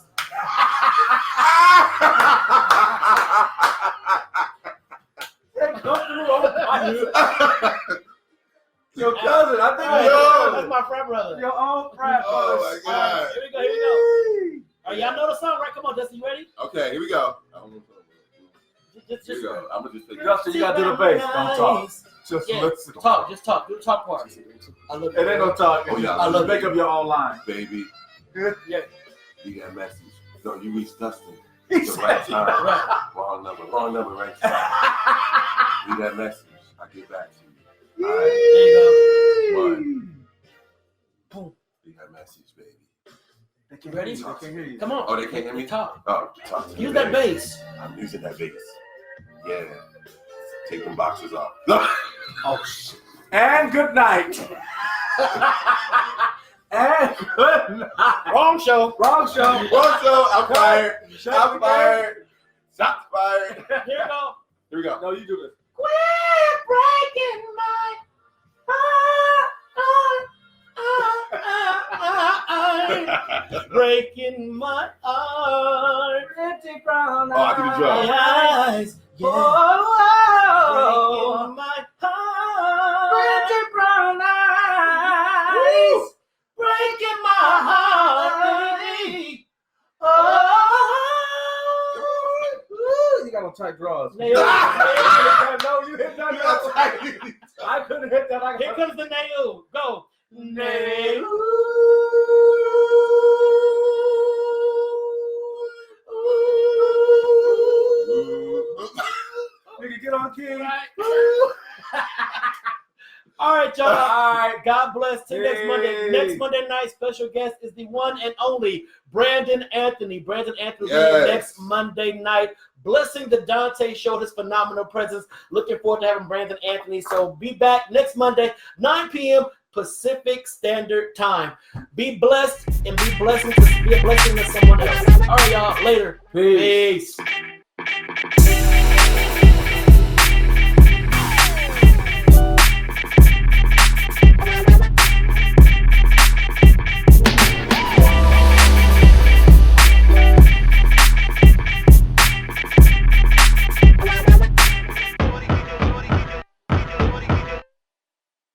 Your cousin, I think
That's my frat brother.
your own frat
Oh
brother.
my God.
Here we go. All right, y'all know the song, right? Come on, Dustin, you ready?
Okay, here we go.
Just
Here we go. I'm gonna just pick
Justin, you gotta do the bass. Don't talk. Just
Yeah.
listen.
Talk, just talk. Do the talk part. I love
It ain't no talk.
Oh, yeah.
I love make up your own line.
baby.
Yeah.
You got a message. No, you reached Dustin.
He
The
said,
right time.
Right.
Wrong number, right time. You got a message. I get back to you. All right.
There you
One.
Boom.
You got a message, baby.
They can't
Ready?
hear you. They can't hear you.
Come on.
Oh, they can't hear me?
Talk.
Oh, talk to me.
Use that
baby.
bass.
I'm using that bass. Yeah. Take them boxes off.
Oh shit. And good night. And good night.
Wrong show.
Wrong show.
Also, I'm fired.
Shut
I'm
the
fired. Shots fired.
Here we go.
Here we go.
No, you do this.
Quit breaking my heart. Breaking my heart.
Pretty brown
Oh, I do the drum.
Eyes. Yeah.
Oh,
Breaking my heart.
pretty brown eyes.
Woo. Breaking my heart, baby. Oh.
You got on tight draws.
Nail.
No, you hit that. I couldn't hit that.
Here comes the nail. Go. Nail.
Nigga, get on, King.
Right. All right, y'all. All right. God bless. Till next Monday. Next Monday night, special guest is the one and only Brandon Anthony. Brandon Anthony
Yes.
next Monday night. Blessing the Donta Show, his phenomenal presence. Looking forward to having Brandon Anthony. So be back next Monday, 9 p.m. Pacific Standard Time. Be blessed and be a blessing to someone else. All right, y'all. Later.
Peace.
Peace.